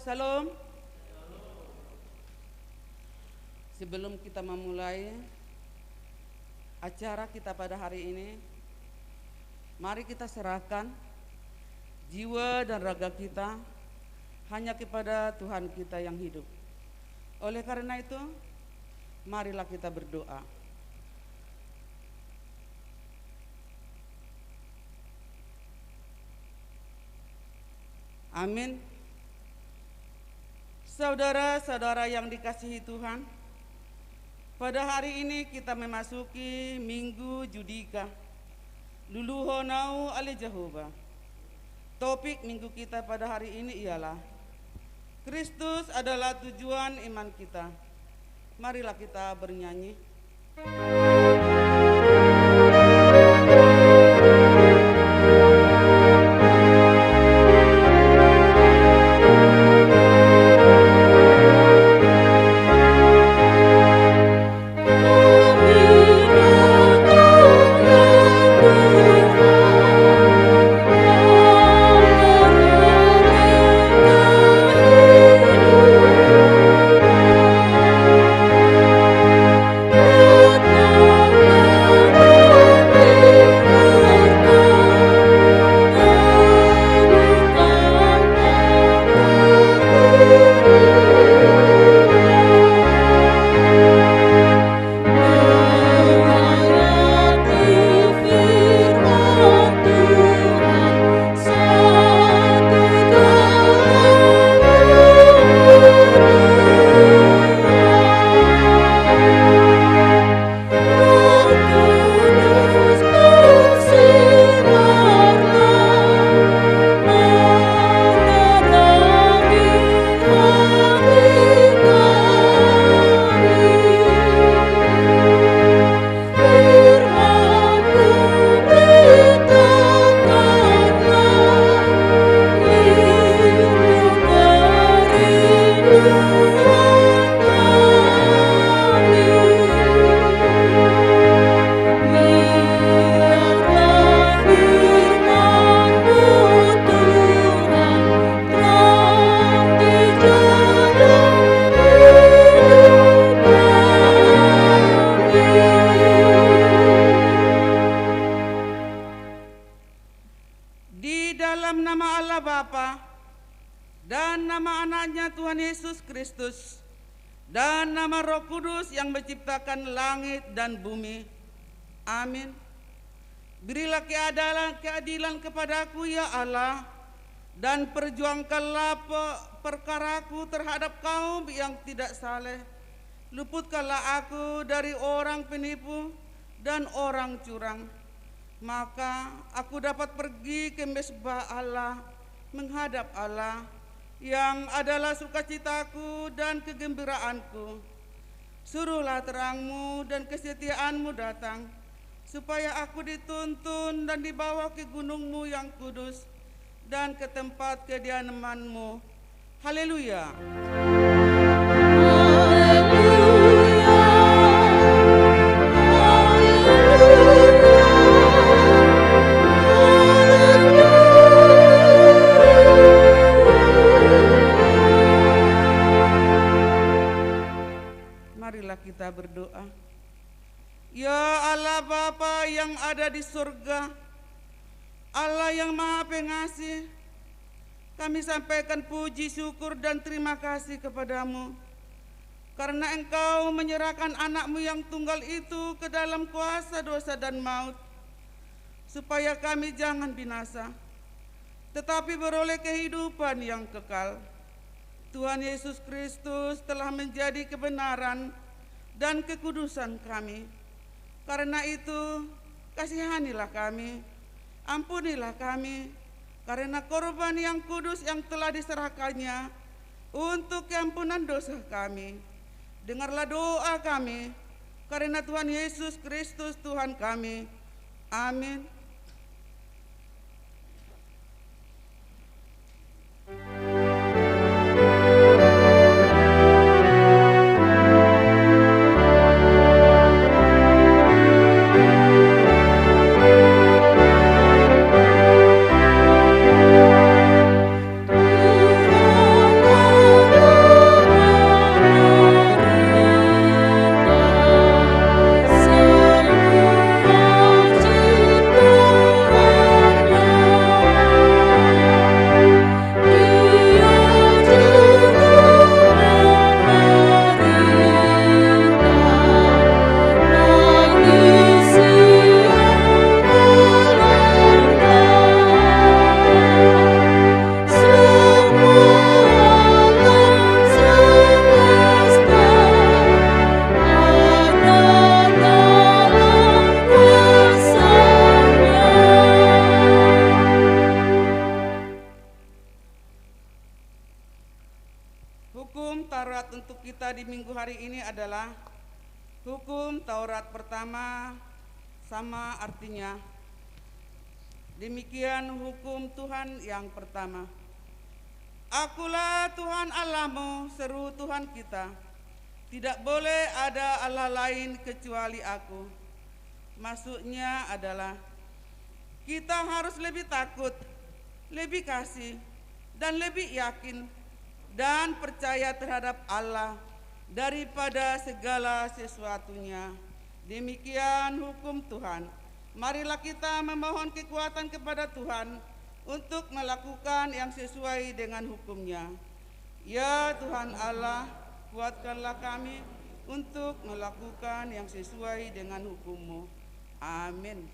Salam. Sebelum kita memulai acara kita pada hari ini, mari kita serahkan jiwa dan raga kita hanya kepada Tuhan kita yang hidup. Oleh karena itu, marilah kita berdoa. Amin. Saudara-saudara yang dikasihi Tuhan, pada hari ini kita memasuki Minggu Judika, Luluho Nau Ali Jehovah. Topik minggu kita pada hari ini ialah Kristus adalah tujuan iman kita. Marilah kita bernyanyi. Menciptakan langit dan bumi. Amin. Berilah keadilan kepadaku ya Allah, dan perjuangkanlah perkaraku terhadap kaum yang tidak saleh. Luputkanlah aku dari orang penipu dan orang curang, maka aku dapat pergi ke mezbah Allah, menghadap Allah yang adalah sukacitaku dan kegembiraanku. Suruhlah terangmu dan kesetiaanmu datang, supaya aku dituntun dan dibawa ke gunungmu yang kudus dan ke tempat kediamanmu. Haleluya. Marilah kita berdoa. Ya Allah Bapa yang ada di surga, Allah yang Maha Pengasih, Kami sampaikan puji, syukur, dan terima kasih kepadamu, karena Engkau menyerahkan anak-Mu yang tunggal itu ke dalam kuasa dosa dan maut, supaya kami jangan binasa, tetapi beroleh kehidupan yang kekal. Tuhan Yesus Kristus telah menjadi kebenaran dan kekudusan kami. Karena itu, kasihanilah kami, ampunilah kami, karena korban yang kudus yang telah diserahkannya untuk keampunan dosa kami. Dengarlah doa kami, karena Tuhan Yesus Kristus Tuhan kami. Amin. Hukum Taurat untuk kita di minggu hari ini adalah hukum Taurat pertama, sama artinya. Demikian hukum Tuhan yang pertama. Akulah Tuhan Allahmu, seru Tuhan kita. Tidak boleh ada Allah lain kecuali aku. Maksudnya adalah kita harus lebih takut, lebih kasih, dan lebih yakin dan percaya terhadap Allah daripada segala sesuatunya. Demikian hukum Tuhan. Marilah kita memohon kekuatan kepada Tuhan untuk melakukan yang sesuai dengan hukum-Nya. Ya Tuhan Allah, kuatkanlah kami untuk melakukan yang sesuai dengan hukum-Mu. Amin.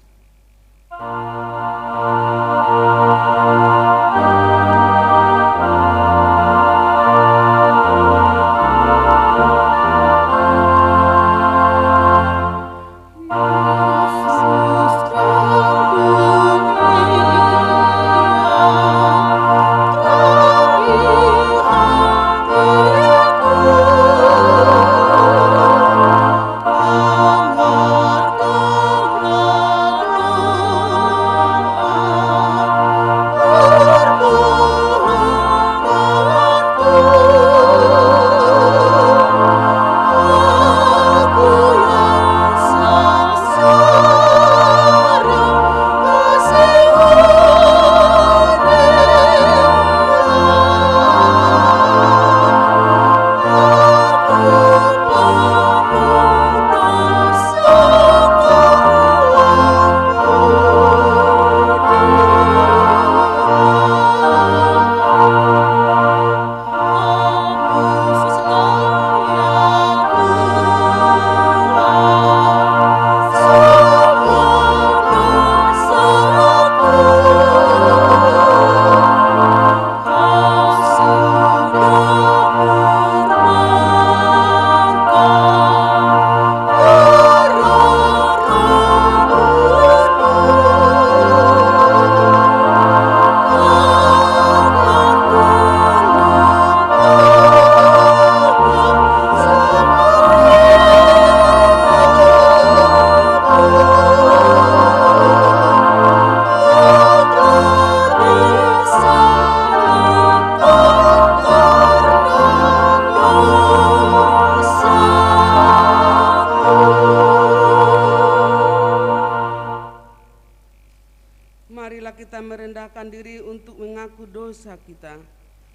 Marilah kita merendahkan diri untuk mengaku dosa kita.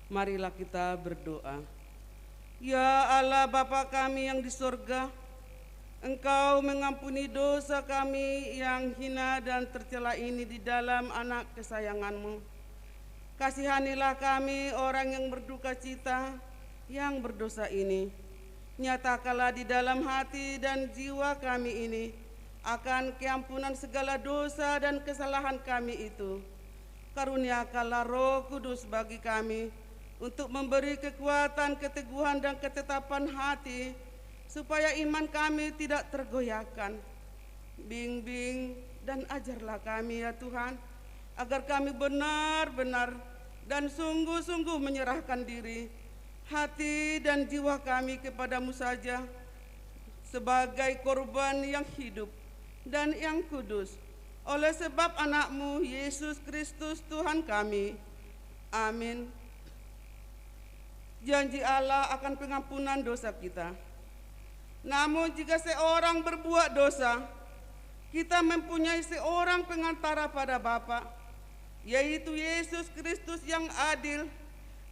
Marilah kita berdoa. Ya Allah Bapa kami yang di sorga, Engkau mengampuni dosa kami yang hina dan tercela ini di dalam anak kesayangan-Mu. Kasihanilah kami orang yang berduka cita, yang berdosa ini. Nyatakanlah di dalam hati dan jiwa kami ini akan keampunan segala dosa dan kesalahan kami itu. Karuniakanlah Roh Kudus bagi kami untuk memberi kekuatan, keteguhan, dan ketetapan hati, supaya iman kami tidak tergoyahkan. Bimbing dan ajarlah kami ya Tuhan, agar kami benar-benar dan sungguh-sungguh menyerahkan diri, hati dan jiwa kami kepadamu saja, sebagai korban yang hidup dan yang kudus, oleh sebab anakmu Yesus Kristus Tuhan kami. Amin. Janji Allah akan pengampunan dosa kita. Namun jika seorang berbuat dosa, kita mempunyai seorang pengantara pada Bapa, yaitu Yesus Kristus yang adil,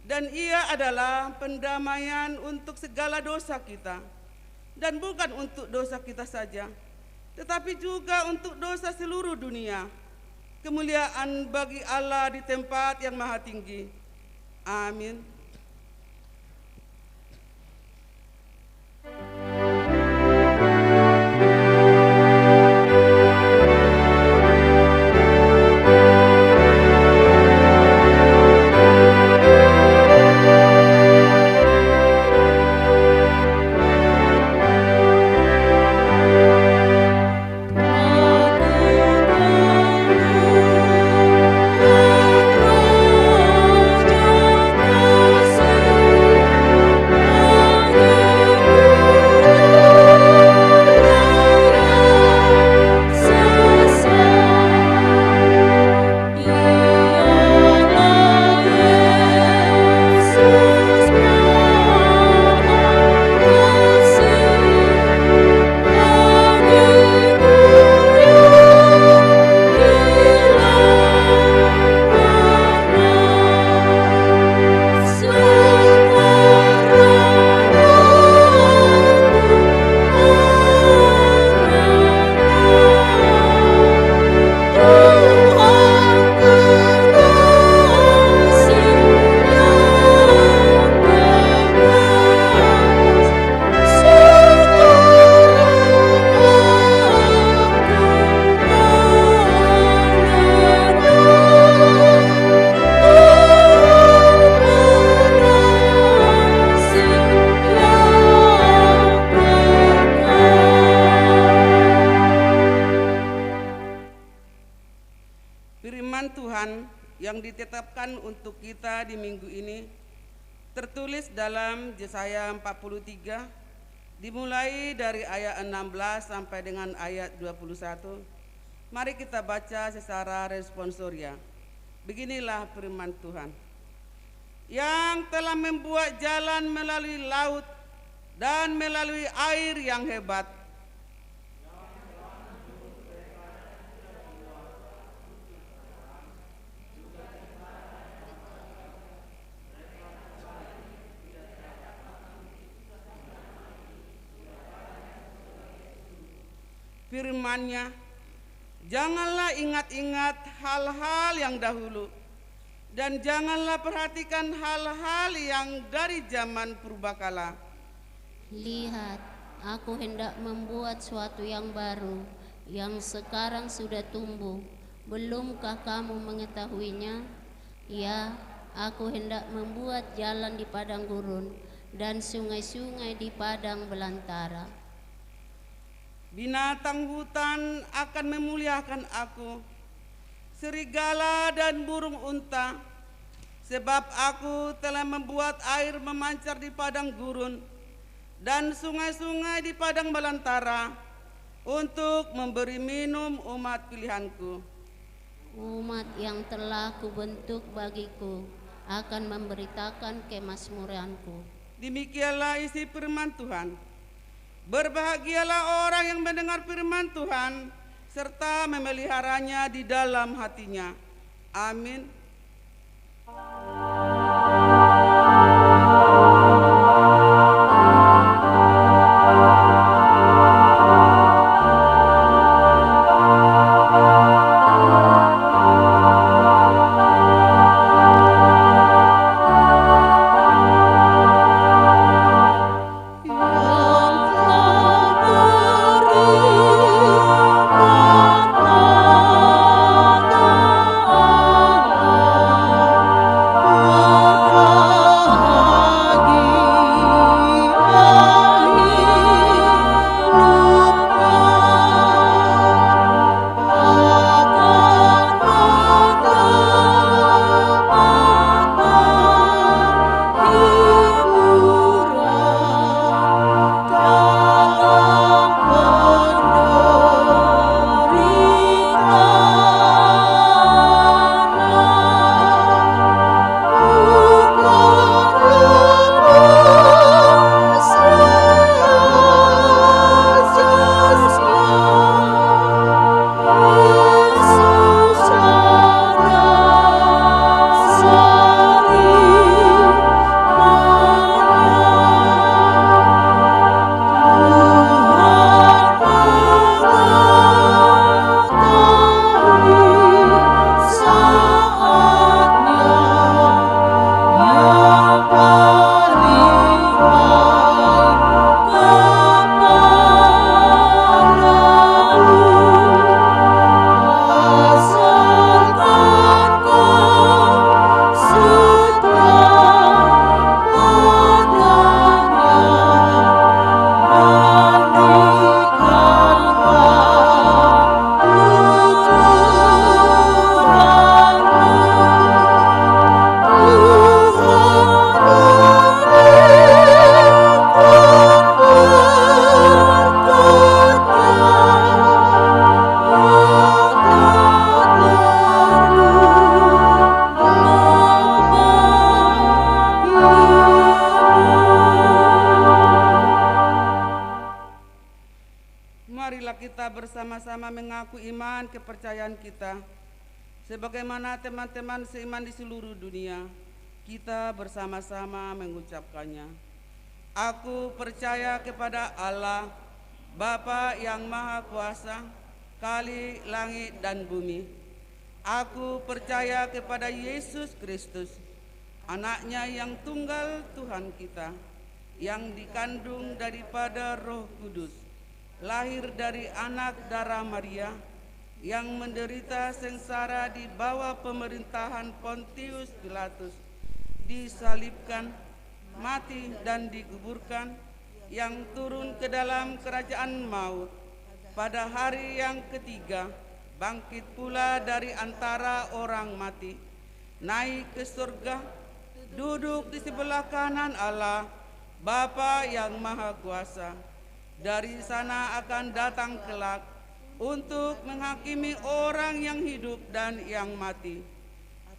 dan Ia adalah pendamaian untuk segala dosa kita, dan bukan untuk dosa kita saja, tetapi juga untuk dosa seluruh dunia. Kemuliaan bagi Allah di tempat yang maha tinggi. Amin. Firman Tuhan yang ditetapkan untuk kita di minggu ini tertulis dalam Yesaya 43, dimulai dari ayat 16 sampai dengan ayat 21. Mari kita baca secara responsoria. Beginilah firman Tuhan. Yang telah membuat jalan melalui laut dan melalui air yang hebat, firman-Nya, janganlah ingat-ingat hal-hal yang dahulu, dan janganlah perhatikan hal-hal yang dari zaman purbakala. Lihat, aku hendak membuat suatu yang baru, yang sekarang sudah tumbuh. Belumkah kamu mengetahuinya? Ya, aku hendak membuat jalan di padang gurun dan sungai-sungai di padang belantara. Binatang hutan akan memuliakan aku, serigala dan burung unta, sebab aku telah membuat air memancar di padang gurun dan sungai-sungai di padang belantara, untuk memberi minum umat pilihanku. Umat yang telah kubentuk bagiku akan memberitakan kemakmuranku. Demikianlah isi firman Tuhan. Berbahagialah orang yang mendengar firman Tuhan serta memeliharanya di dalam hatinya. Amin. kita bersama-sama mengaku iman kepercayaan kita, sebagaimana teman-teman seiman di seluruh dunia, kita bersama-sama mengucapkannya. Aku percaya kepada Allah, Bapa yang Maha Kuasa, Kali langit dan bumi. Aku percaya kepada Yesus Kristus, Anaknya yang tunggal Tuhan kita, yang dikandung daripada Roh Kudus, lahir dari anak darah Maria, yang menderita sengsara di bawah pemerintahan Pontius Pilatus, disalibkan, mati dan dikuburkan, yang turun ke dalam kerajaan maut, pada hari yang ketiga bangkit pula dari antara orang mati, naik ke surga, duduk di sebelah kanan Allah, Bapa yang Maha Kuasa. Dari sana akan datang kelak untuk menghakimi orang yang hidup dan yang mati.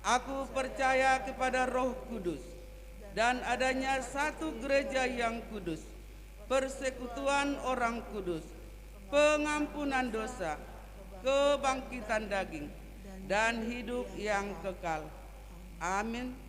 Aku percaya kepada Roh Kudus dan adanya satu gereja yang kudus, persekutuan orang kudus, pengampunan dosa, kebangkitan daging, dan hidup yang kekal. Amin.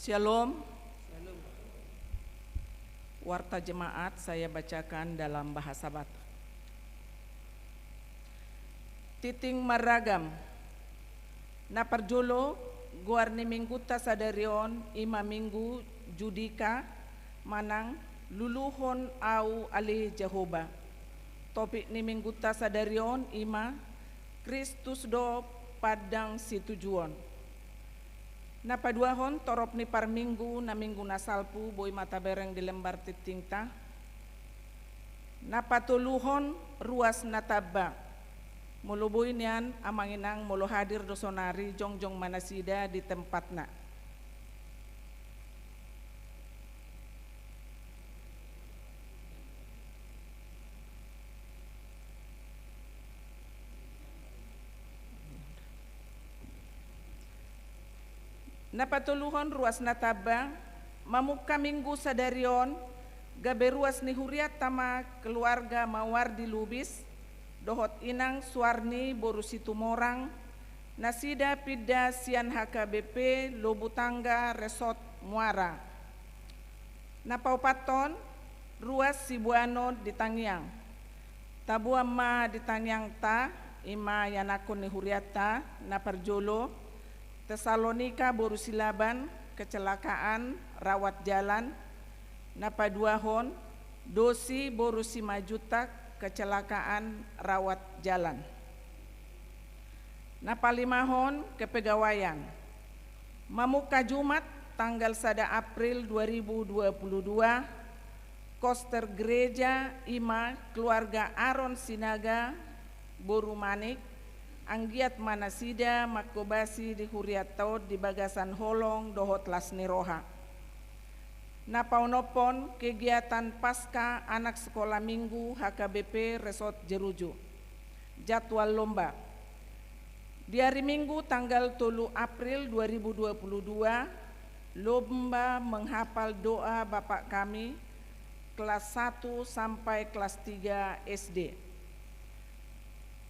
Shalom. Warta jemaat saya bacakan dalam bahasa Batak. Titing maragam, na parjolo guar ni mingguta sadarion ima minggu judika manang luluhon au ali Jehovah. Topik ni mingguta sadarion ima Kristus do padang situjuon. Napaduahon torop ni parminggu na minggu nasalpu boy mata bereng di lembar titingta. Napatuluhon ruas nataba. Mulu boy nian amanginang mulu hadir dosonari jongjong manasida di tempatna. Napatuluhon ruas nataba, mamuka minggu sadarion, gabe ruas ni huriat tama keluarga mawar di lubis, dohot inang suarni boru situ morang, nasida pida sian HKBP lobu tangga resort muara. Napaupaton ruas sibuano di Tangyang, tabua ma di Tangyang ta, ima yanakon ni huriata, naparjolo, Tesalonika Borusilaban, kecelakaan rawat jalan, napaduahon, dosi Borusimajutak, kecelakaan rawat jalan. Napalimahon kepegawaian, mamuka Jumat tanggal 1 April 2022, koster gereja ima keluarga Aron Sinaga, Borumanik, anggiat manasida makobasi di huriat taud di bagasan holong dohot lasni roha. Napaunopon kegiatan pasca anak sekolah minggu HKBP Resort Jeruju. Jadwal lomba. Di hari Minggu tanggal 3 April 2022, lomba menghafal doa Bapak kami kelas 1 sampai kelas 3 SD.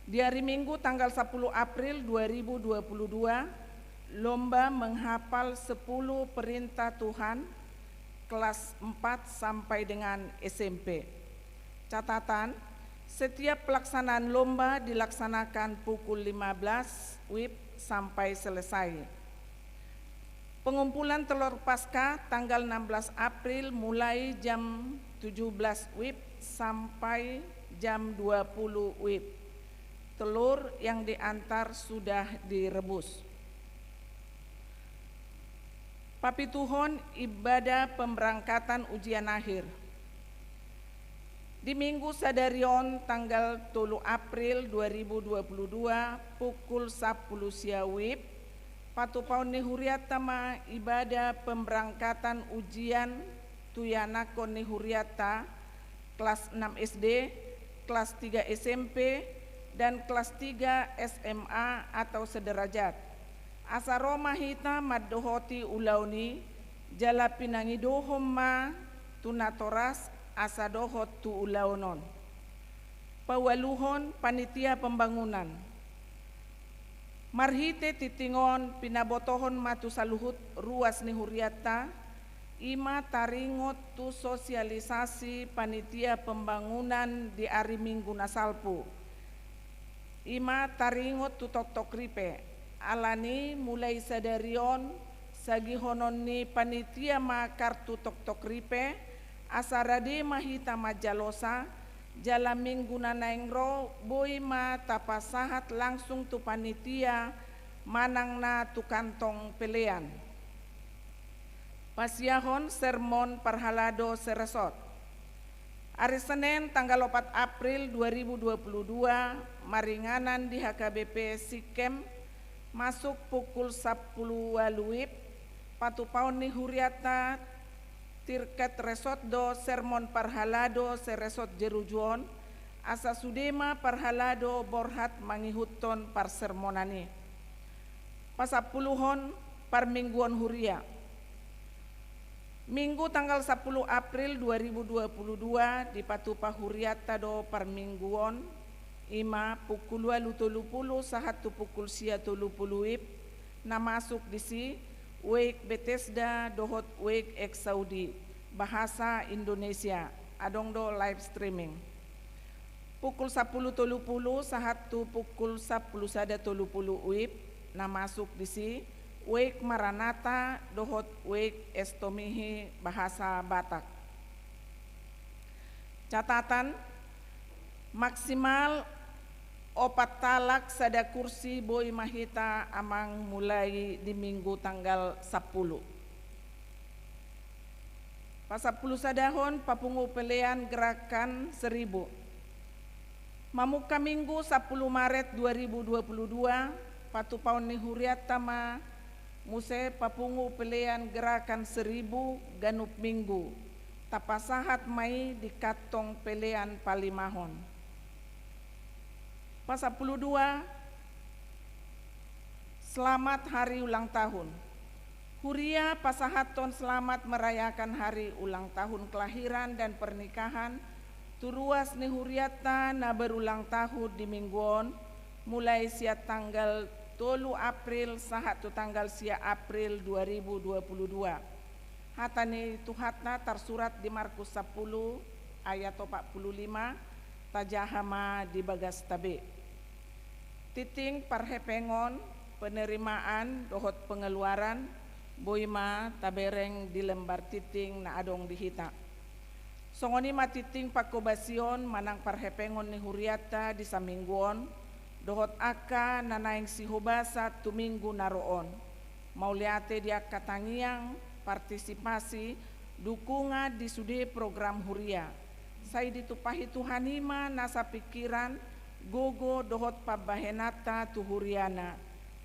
Di hari Minggu tanggal 10 April 2022, lomba menghafal 10 perintah Tuhan kelas 4 sampai dengan SMP. Catatan, setiap pelaksanaan lomba dilaksanakan pukul 15 WIB sampai selesai. Pengumpulan telur pasca tanggal 16 April mulai jam 17 WIB sampai jam 20 WIB. Telur yang diantar sudah direbus. Papituhon ibadah pemberangkatan ujian akhir. Di Minggu Sadarion tanggal 3 April 2022 pukul 10 siawib, patupaun ni huriat tama ibadah pemberangkatan ujian Tuyanakon ni Huriata kelas 6 SD, kelas 3 SMP, dan kelas 3 SMA atau sederajat. Asa Roma hita maddohoti ulauni jala pinangidohom ma tunatoras asa dohot tu ulaunon. Pawaluhon panitia pembangunan. Marhite titingon pinabotohon matu saluhut ruas ni Huriata, ima taringot tu sosialisasi panitia pembangunan di hari Minggu nasalpu. Ima taringot tu tok ripe, alani mulai sadarion sagihonon ni panitia ma kartu tok ripe, asarade mahita majalosa, jala Minggu nanaengro boy ma tapasahat langsung tu panitia manang na tu kantong pelean. Pasiahon sermon parhalado seresot. Hari Senin tanggal 4 April 2022 maringanan di HKBP Sikem masuk pukul 10 waluip patu paun ni Huriata tirket resot do sermon parhalado seresot jerujuon asa sudema parhalado borhat mangihuton par sermonani pasapuluhon par mingguon Huria. Minggu tanggal 10 April 2022 di Patupa Huriata do par mingguon ima pukul 8.30 sahatu pukul 10.30 na masuk di si Wake Bethesda dohot Wake X Saudi bahasa Indonesia adong do live streaming pukul 10.30 sahatu pukul 11.30 wib na masuk di si Wake Maranata dohot Wake Estomihi bahasa Batak. Catatan maksimal 4 talak sada kursi boy mahita amang mulai di Minggu tanggal 10. Pasapuluh sadahon papungu pelean gerakan 1000. Mamuka Minggu 10 Maret 2022 patu paun ni Huriata ma muse papungu pelean gerakan 1000 ganup Minggu tapasahat mai di katong pelean palimahon. Pasapuluh 2 selamat hari ulang tahun. Huria pasahaton selamat merayakan hari ulang tahun kelahiran dan pernikahan turuas ni Huriata na berulang tahun di mingguon mulai sia tanggal 3 April sahatu tanggal sia April 2022. Hatani tuhatna tersurat di Markus 10 ayat 45 tajahama di bagas tabe. Titing parhepengon penerimaan dohot pengeluaran boima tabereng di lembar titing na adong dihita. Songoni matiting pakobasion manang parhepengon ni Huriata di samingguon dohot aka nanaing sihubasa tuminggu naroon. Mauliate dia katangiang partisipasi dukungan di sude program Huria. Saya ditupahi Tuhanima nasa pikiran gogo dohot pabahenata tu Huriana.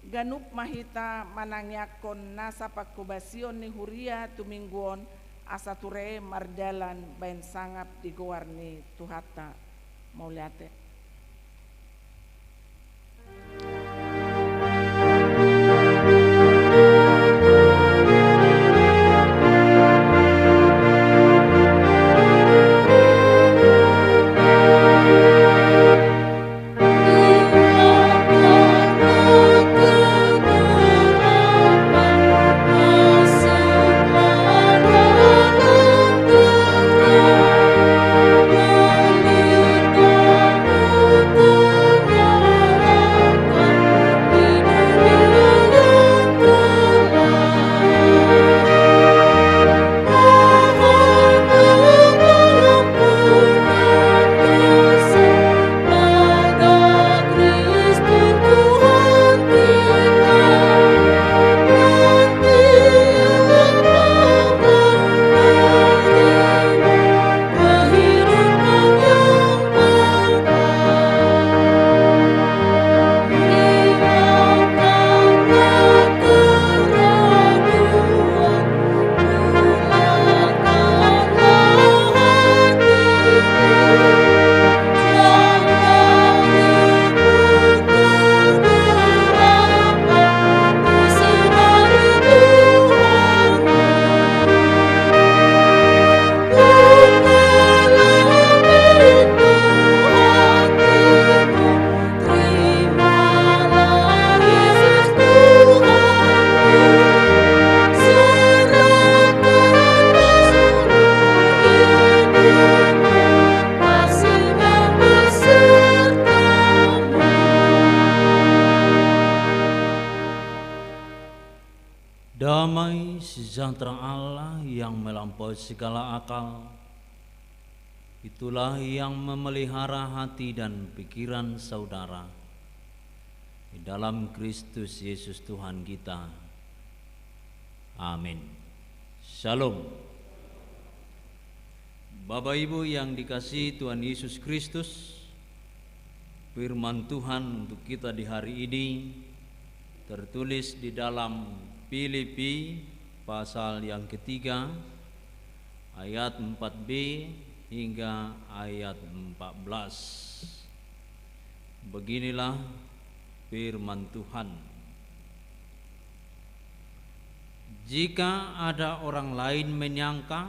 Ganup mahita manangyakon nasa pakobasion ni Huria tumingguon asa ture mardalan bain sangap digowarni tuhata. Mauliate. sejahtera Allah yang melampaui segala akal, itulah yang memelihara hati dan pikiran saudara di dalam Kristus Yesus Tuhan kita. Amin. Shalom. Bapak Ibu yang dikasihi Tuhan Yesus Kristus, firman Tuhan untuk kita di hari ini tertulis di dalam Filipi pasal yang ketiga ayat 4b hingga ayat 14. Beginilah firman Tuhan. Jika ada orang lain menyangka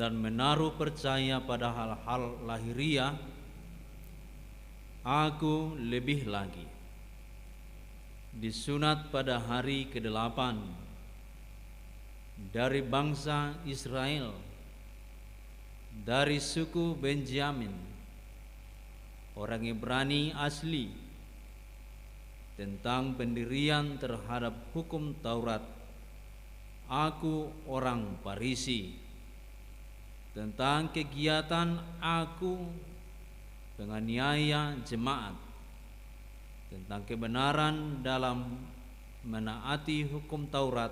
dan menaruh percaya pada hal-hal lahiriah, aku lebih lagi disunat pada hari ke-8 dari bangsa Israel, dari suku Benjamin, orang Ibrani asli, tentang pendirian terhadap hukum Taurat, aku orang Farisi, tentang kegiatan aku penganiaya jemaat, tentang kebenaran dalam menaati hukum Taurat,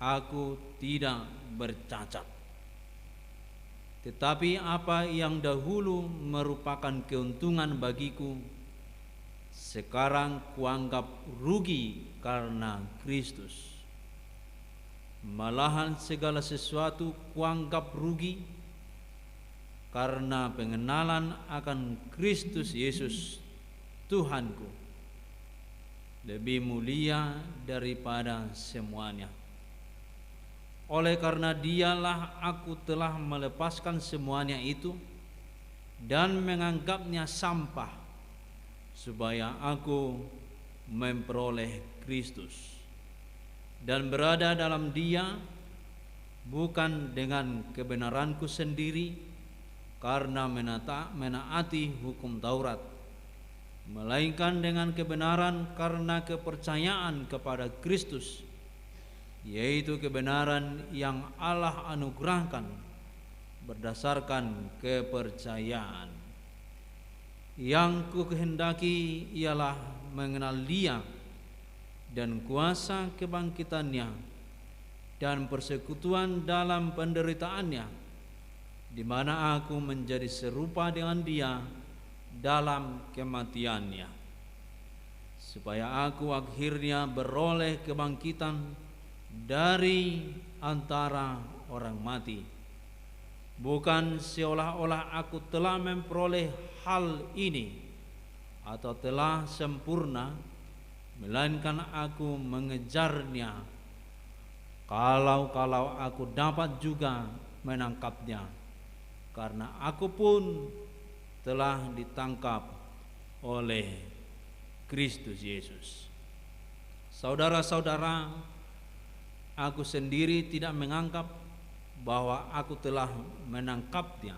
aku tidak bercacat. Tetapi apa yang dahulu merupakan keuntungan bagiku, sekarang kuanggap rugi karena Kristus. Malahan segala sesuatu kuanggap rugi karena pengenalan akan Kristus Yesus Tuhanku lebih mulia daripada semuanya. Oleh karena Dialah aku telah melepaskan semuanya itu dan menganggapnya sampah, supaya aku memperoleh Kristus dan berada dalam Dia, bukan dengan kebenaranku sendiri karena menaati hukum Taurat, melainkan dengan kebenaran karena kepercayaan kepada Kristus, yaitu kebenaran yang Allah anugerahkan berdasarkan kepercayaan. Yang kukehendaki ialah mengenal Dia dan kuasa kebangkitannya dan persekutuan dalam penderitaannya, di mana aku menjadi serupa dengan Dia dalam kematiannya, supaya aku akhirnya beroleh kebangkitan dari antara orang mati. Bukan seolah-olah aku telah memperoleh hal ini atau telah sempurna, melainkan aku mengejarnya, kalau aku dapat juga menangkapnya, karena aku pun telah ditangkap oleh Kristus Yesus. Saudara-saudara, aku sendiri tidak menganggap bahwa aku telah menangkapnya,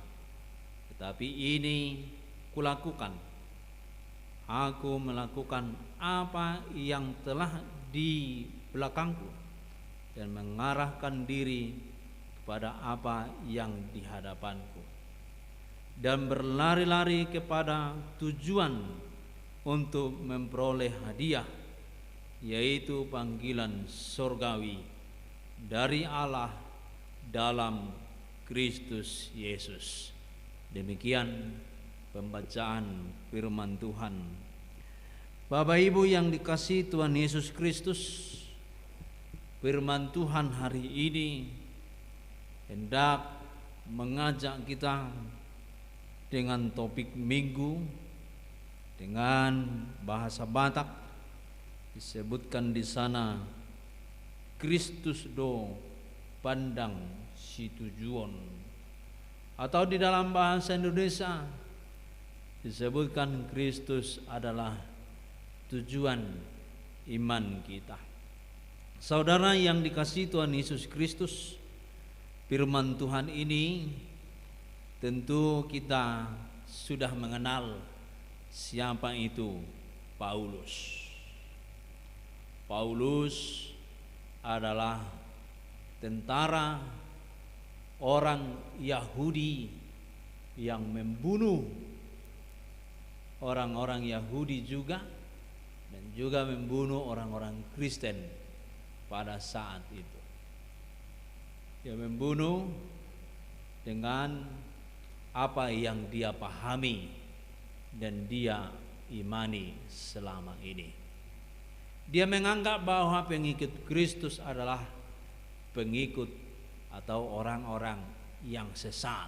tetapi ini kulakukan. Aku melakukan apa yang telah di belakangku dan mengarahkan diri kepada apa yang di hadapanku, dan berlari-lari kepada tujuan untuk memperoleh hadiah, yaitu panggilan surgawi dari Allah dalam Kristus Yesus. Demikian pembacaan firman Tuhan. Bapak Ibu yang dikasihi Tuhan Yesus Kristus, firman Tuhan hari ini hendak mengajak kita dengan topik minggu dengan bahasa Batak. Disebutkan di sana Kristus do pandang si tujuan, atau di dalam bahasa Indonesia disebutkan Kristus adalah tujuan iman kita. Saudara yang dikasihi Tuhan Yesus Kristus, firman Tuhan ini tentu kita sudah mengenal siapa itu Paulus. Paulus adalah tentara orang Yahudi yang membunuh orang-orang Yahudi juga, dan juga membunuh orang-orang Kristen pada saat itu. Dia membunuh dengan apa yang dia pahami dan dia imani selama ini. Dia menganggap bahwa pengikut Kristus adalah pengikut atau orang-orang yang sesat,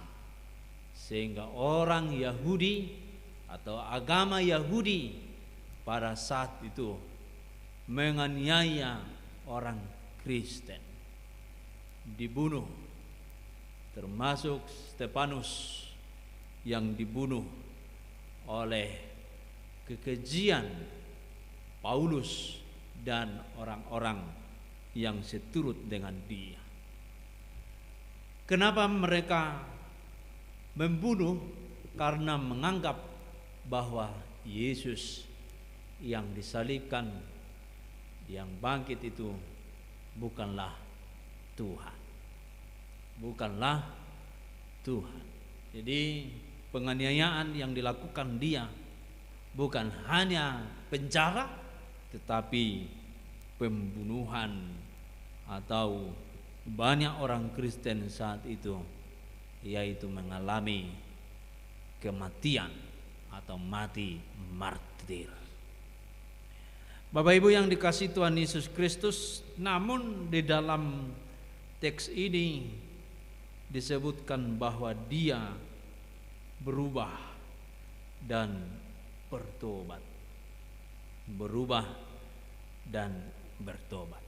sehingga orang Yahudi atau agama Yahudi pada saat itu menganiaya orang Kristen, dibunuh, termasuk Stefanus yang dibunuh oleh kekejian Paulus dan orang-orang yang seturut dengan dia. Kenapa mereka membunuh? Karena menganggap bahwa Yesus yang disalibkan, yang bangkit itu bukanlah Tuhan. Bukanlah Tuhan. Jadi penganiayaan yang dilakukan dia bukan hanya penjara, tetapi pembunuhan, atau banyak orang Kristen saat itu yaitu mengalami kematian atau mati martir. Bapak Ibu yang dikasihi Tuhan Yesus Kristus, namun di dalam teks ini disebutkan bahwa dia berubah dan bertobat. Berubah dan bertobat.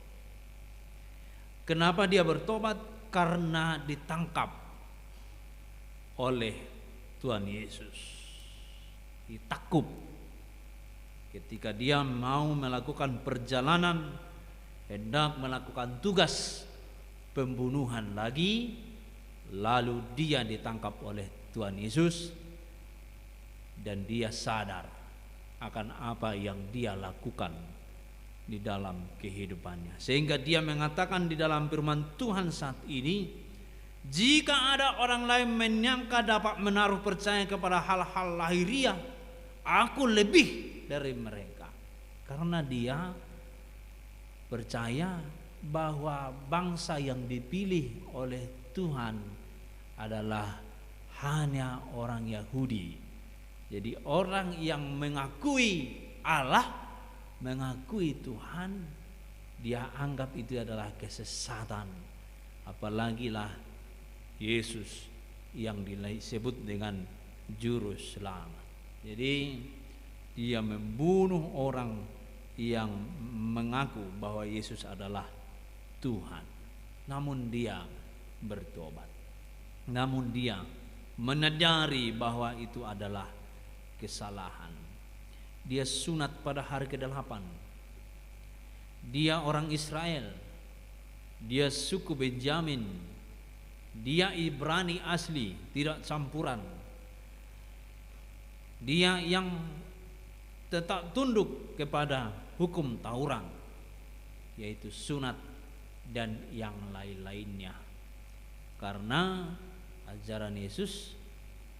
Kenapa dia bertobat? Karena ditangkap oleh Tuhan Yesus, ditakub ketika dia mau melakukan perjalanan, hendak melakukan tugas pembunuhan lagi, lalu dia ditangkap oleh Tuhan Yesus dan dia sadar akan apa yang dia lakukan di dalam kehidupannya, sehingga dia mengatakan di dalam firman Tuhan saat ini, jika ada orang lain menyangka dapat menaruh percaya kepada hal-hal lahiriah, aku lebih dari mereka. Karena dia percaya bahwa bangsa yang dipilih oleh Tuhan adalah hanya orang Yahudi. Jadi orang yang mengakui Allah, mengakui Tuhan, dia anggap itu adalah kesesatan. Apalagi lah Yesus yang disebut dengan juru selamat. Jadi dia membunuh orang yang mengaku bahwa Yesus adalah Tuhan. Namun dia bertobat. Namun dia menyadari bahwa itu adalah kesalahan. Dia sunat pada hari ke-8. Dia orang Israel. Dia suku Benjamin. Dia Ibrani asli, tidak campuran. Dia yang tetap tunduk kepada hukum Taurat, yaitu sunat dan yang lain-lainnya. Karena ajaran Yesus,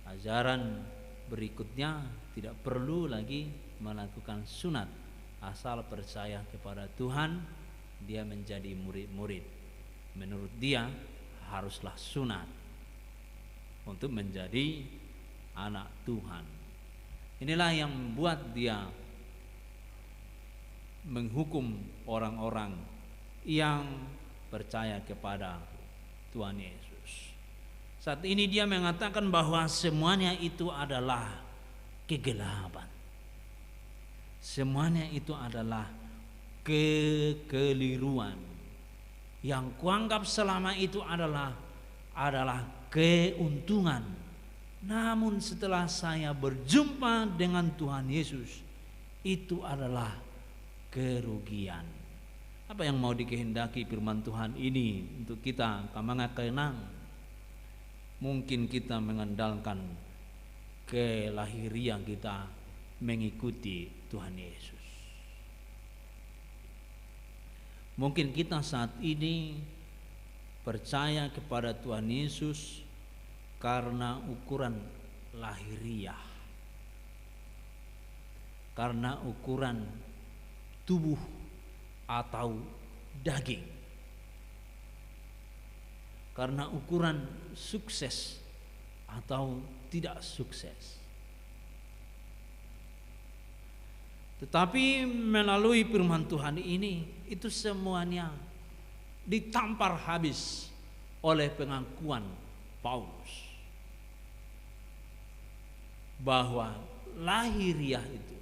ajaran berikutnya tidak perlu lagi melakukan sunat, asal percaya kepada Tuhan, dia menjadi murid-murid. Menurut dia haruslah sunat untuk menjadi anak Tuhan. Inilah yang membuat dia menghukum orang-orang yang percaya kepada Tuhan Yesus. Saat ini dia mengatakan bahwa semuanya itu adalah kegelapan. Semuanya itu adalah kekeliruan. Yang kuanggap selama itu adalah keuntungan. Namun setelah saya berjumpa dengan Tuhan Yesus, itu adalah kerugian. Apa yang mau dikehendaki firman Tuhan ini untuk kita kamanga kenang? Mungkin kita mengandalkan kelahirian kita mengikuti Tuhan Yesus. Mungkin kita saat ini percaya kepada Tuhan Yesus karena ukuran lahiriah, karena ukuran tubuh atau daging, karena ukuran sukses atau tidak sukses. Tetapi melalui firman Tuhan ini, itu semuanya ditampar habis oleh pengakuan Paulus bahwa lahiriah itu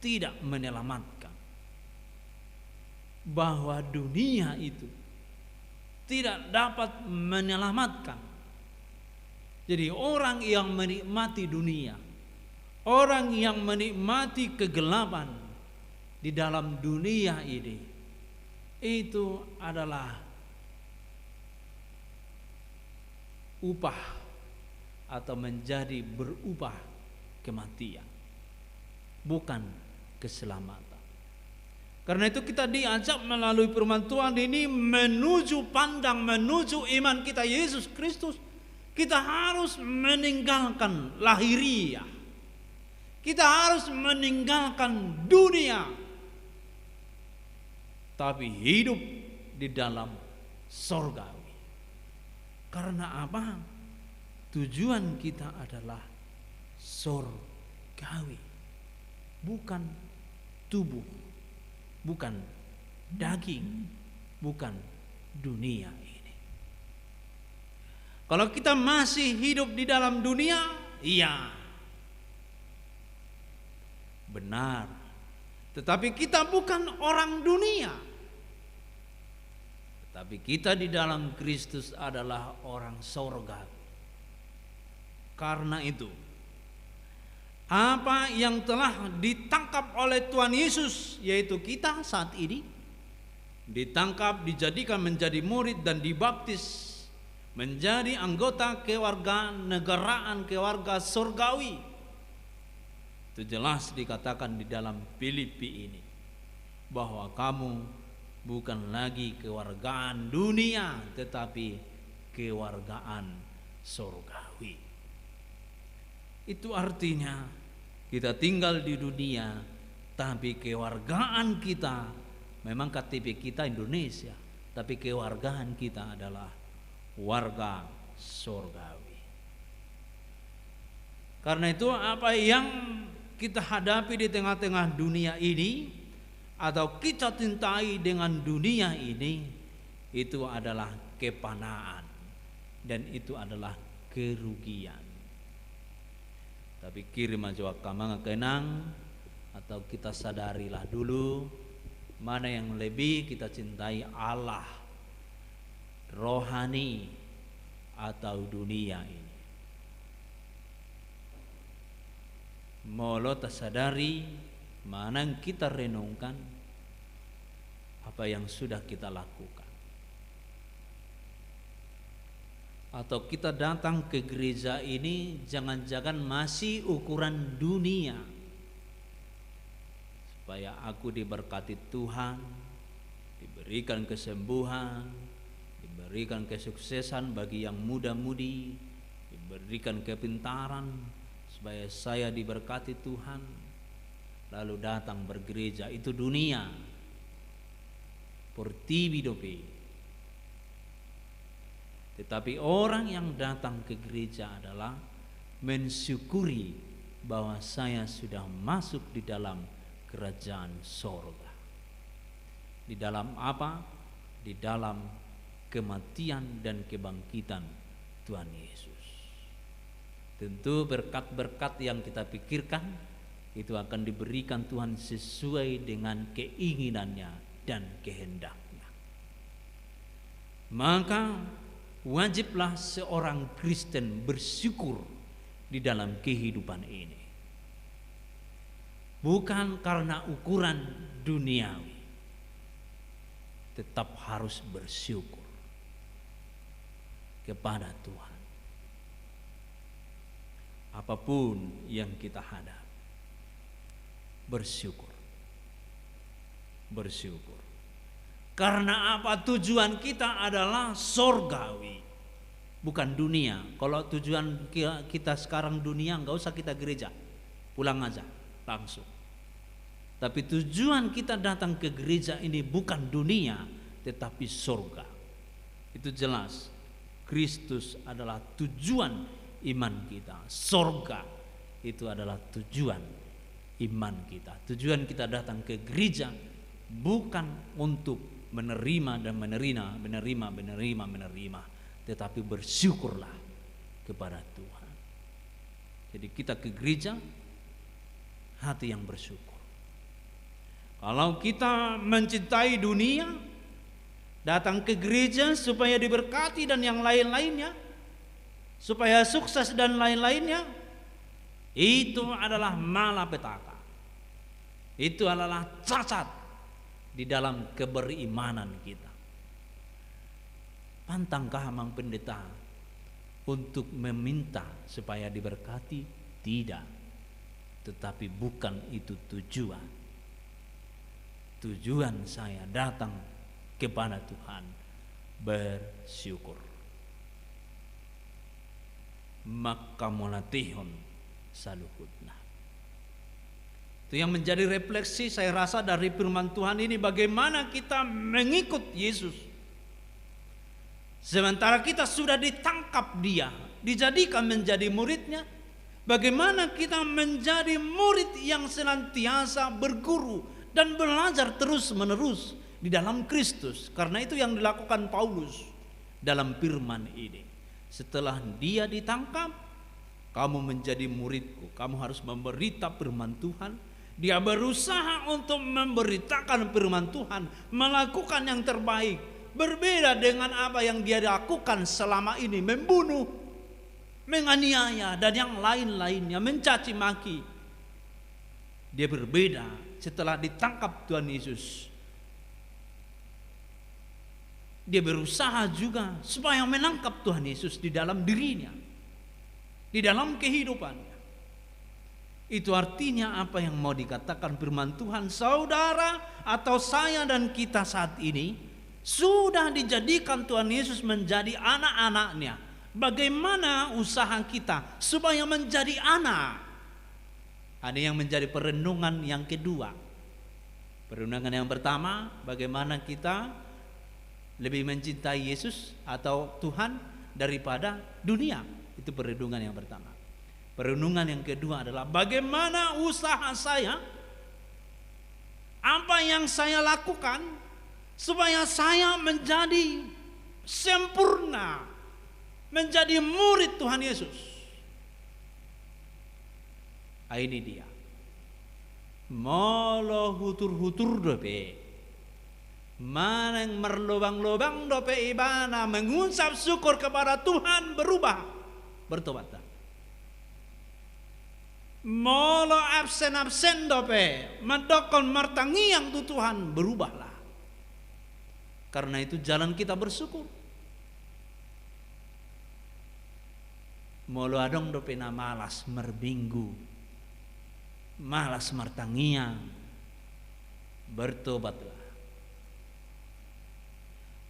tidak menyelamatkan, bahwa dunia itu tidak dapat menyelamatkan. Jadi orang yang menikmati dunia, orang yang menikmati kegelapan di dalam dunia ini, itu adalah upah atau menjadi berubah kematian, bukan keselamatan. Karena itu kita diajak melalui firman Tuhan ini menuju pandang, menuju iman kita Yesus Kristus. Kita harus meninggalkan lahiriah. Kita harus meninggalkan dunia, tapi hidup di dalam sorgawi. Karena apa? Tujuan kita adalah sorgawi, bukan tubuh, bukan daging, bukan dunia ini. Kalau kita masih hidup di dalam dunia, iya, benar. Tetapi kita bukan orang dunia. Tetapi kita di dalam Kristus adalah orang sorga. Karena itu, apa yang telah ditangkap oleh Tuhan Yesus, yaitu kita saat ini, ditangkap, dijadikan menjadi murid dan dibaptis menjadi anggota kewarganegaraan, keluarga surgawi. Itu jelas dikatakan di dalam Filipi ini, bahwa kamu bukan lagi kewargaan dunia, tetapi kewargaan surgawi. Itu artinya kita tinggal di dunia, tapi kewargaan kita memang KTP kita Indonesia, tapi kewargaan kita adalah warga surgawi. Karena itu apa yang kita hadapi di tengah-tengah dunia ini, atau kita cintai dengan dunia ini, itu adalah kepanaan, dan itu adalah kerugian. Tapi kirim aja kamang kenang, atau kita sadarilah dulu mana yang lebih kita cintai, Allah, rohani, atau dunia ini. Molo tersadari mana yang kita renungkan, apa yang sudah kita lakukan. Atau kita datang ke gereja ini jangan-jangan masih ukuran dunia, supaya aku diberkati Tuhan, diberikan kesembuhan, diberikan kesuksesan bagi yang muda-mudi, diberikan kepintaran, supaya saya diberkati Tuhan, lalu datang bergereja. Itu dunia, portividope. Tetapi orang yang datang ke gereja adalah mensyukuri bahwa saya sudah masuk di dalam kerajaan sorga. Di dalam apa? Di dalam kematian dan kebangkitan Tuhan Yesus. Tentu berkat-berkat yang kita pikirkan itu akan diberikan Tuhan sesuai dengan keinginannya dan kehendaknya. Maka wajiblah seorang Kristen bersyukur di dalam kehidupan ini. Bukan karena ukuran duniawi, tetap harus bersyukur kepada Tuhan. Apapun yang kita hadapi, bersyukur. Bersyukur. Karena apa? Tujuan kita adalah sorgawi, bukan dunia. Kalau tujuan kita sekarang dunia, nggak usah kita gereja, pulang aja langsung. Tapi tujuan kita datang ke gereja ini bukan dunia, tetapi sorga. Itu jelas. Kristus adalah tujuan iman kita. Sorga itu adalah tujuan iman kita. Tujuan kita datang ke gereja bukan untuk menerima dan menerima, tetapi bersyukurlah kepada Tuhan. Jadi kita ke gereja hati yang bersyukur. Kalau kita mencintai dunia, datang ke gereja supaya diberkati dan yang lain-lainnya, supaya sukses dan lain-lainnya, itu adalah malapetaka. Itu adalah cacat di dalam keberimanan kita. Pantangkah Mang Pendeta untuk meminta supaya diberkati? Tidak. Tetapi bukan itu tujuan. Tujuan saya datang kepada Tuhan bersyukur. Maka molatihon saluhutna. Itu yang menjadi refleksi saya rasa dari firman Tuhan ini, bagaimana kita mengikut Yesus. Sementara kita sudah ditangkap Dia, dijadikan menjadi muridnya, bagaimana kita menjadi murid yang senantiasa berguru dan belajar terus menerus di dalam Kristus. Karena itu yang dilakukan Paulus dalam firman ini. Setelah dia ditangkap, kamu menjadi muridku, kamu harus memberita firman Tuhan. Dia berusaha untuk memberitakan firman Tuhan, melakukan yang terbaik, berbeda dengan apa yang dia lakukan selama ini, membunuh, menganiaya dan yang lain-lainnya, mencaci maki. Dia berbeda setelah ditangkap Tuhan Yesus. Dia berusaha juga supaya menangkap Tuhan Yesus di dalam dirinya, di dalam kehidupannya. Itu artinya apa yang mau dikatakan firman Tuhan, saudara atau saya dan kita saat ini sudah dijadikan Tuhan Yesus menjadi anak-anaknya. Bagaimana usaha kita supaya menjadi anak? Ada yang menjadi perenungan yang kedua. Perenungan yang pertama, bagaimana kita lebih mencintai Yesus atau Tuhan daripada dunia. Itu perenungan yang pertama. Perenungan yang kedua adalah bagaimana usaha saya, apa yang saya lakukan supaya saya menjadi sempurna, menjadi murid Tuhan Yesus. Ini dia. Molo hutur-hutur dope, maneng merlubang-lubang dope ibana, mengucap syukur kepada Tuhan, berubah, bertobat. Molo absen-absen dope, madokon martangiang tu Tuhan, berubahlah. Karena itu jalan kita bersyukur. Molo adong dope na malas merbinggu, malas martangiang, bertobatlah.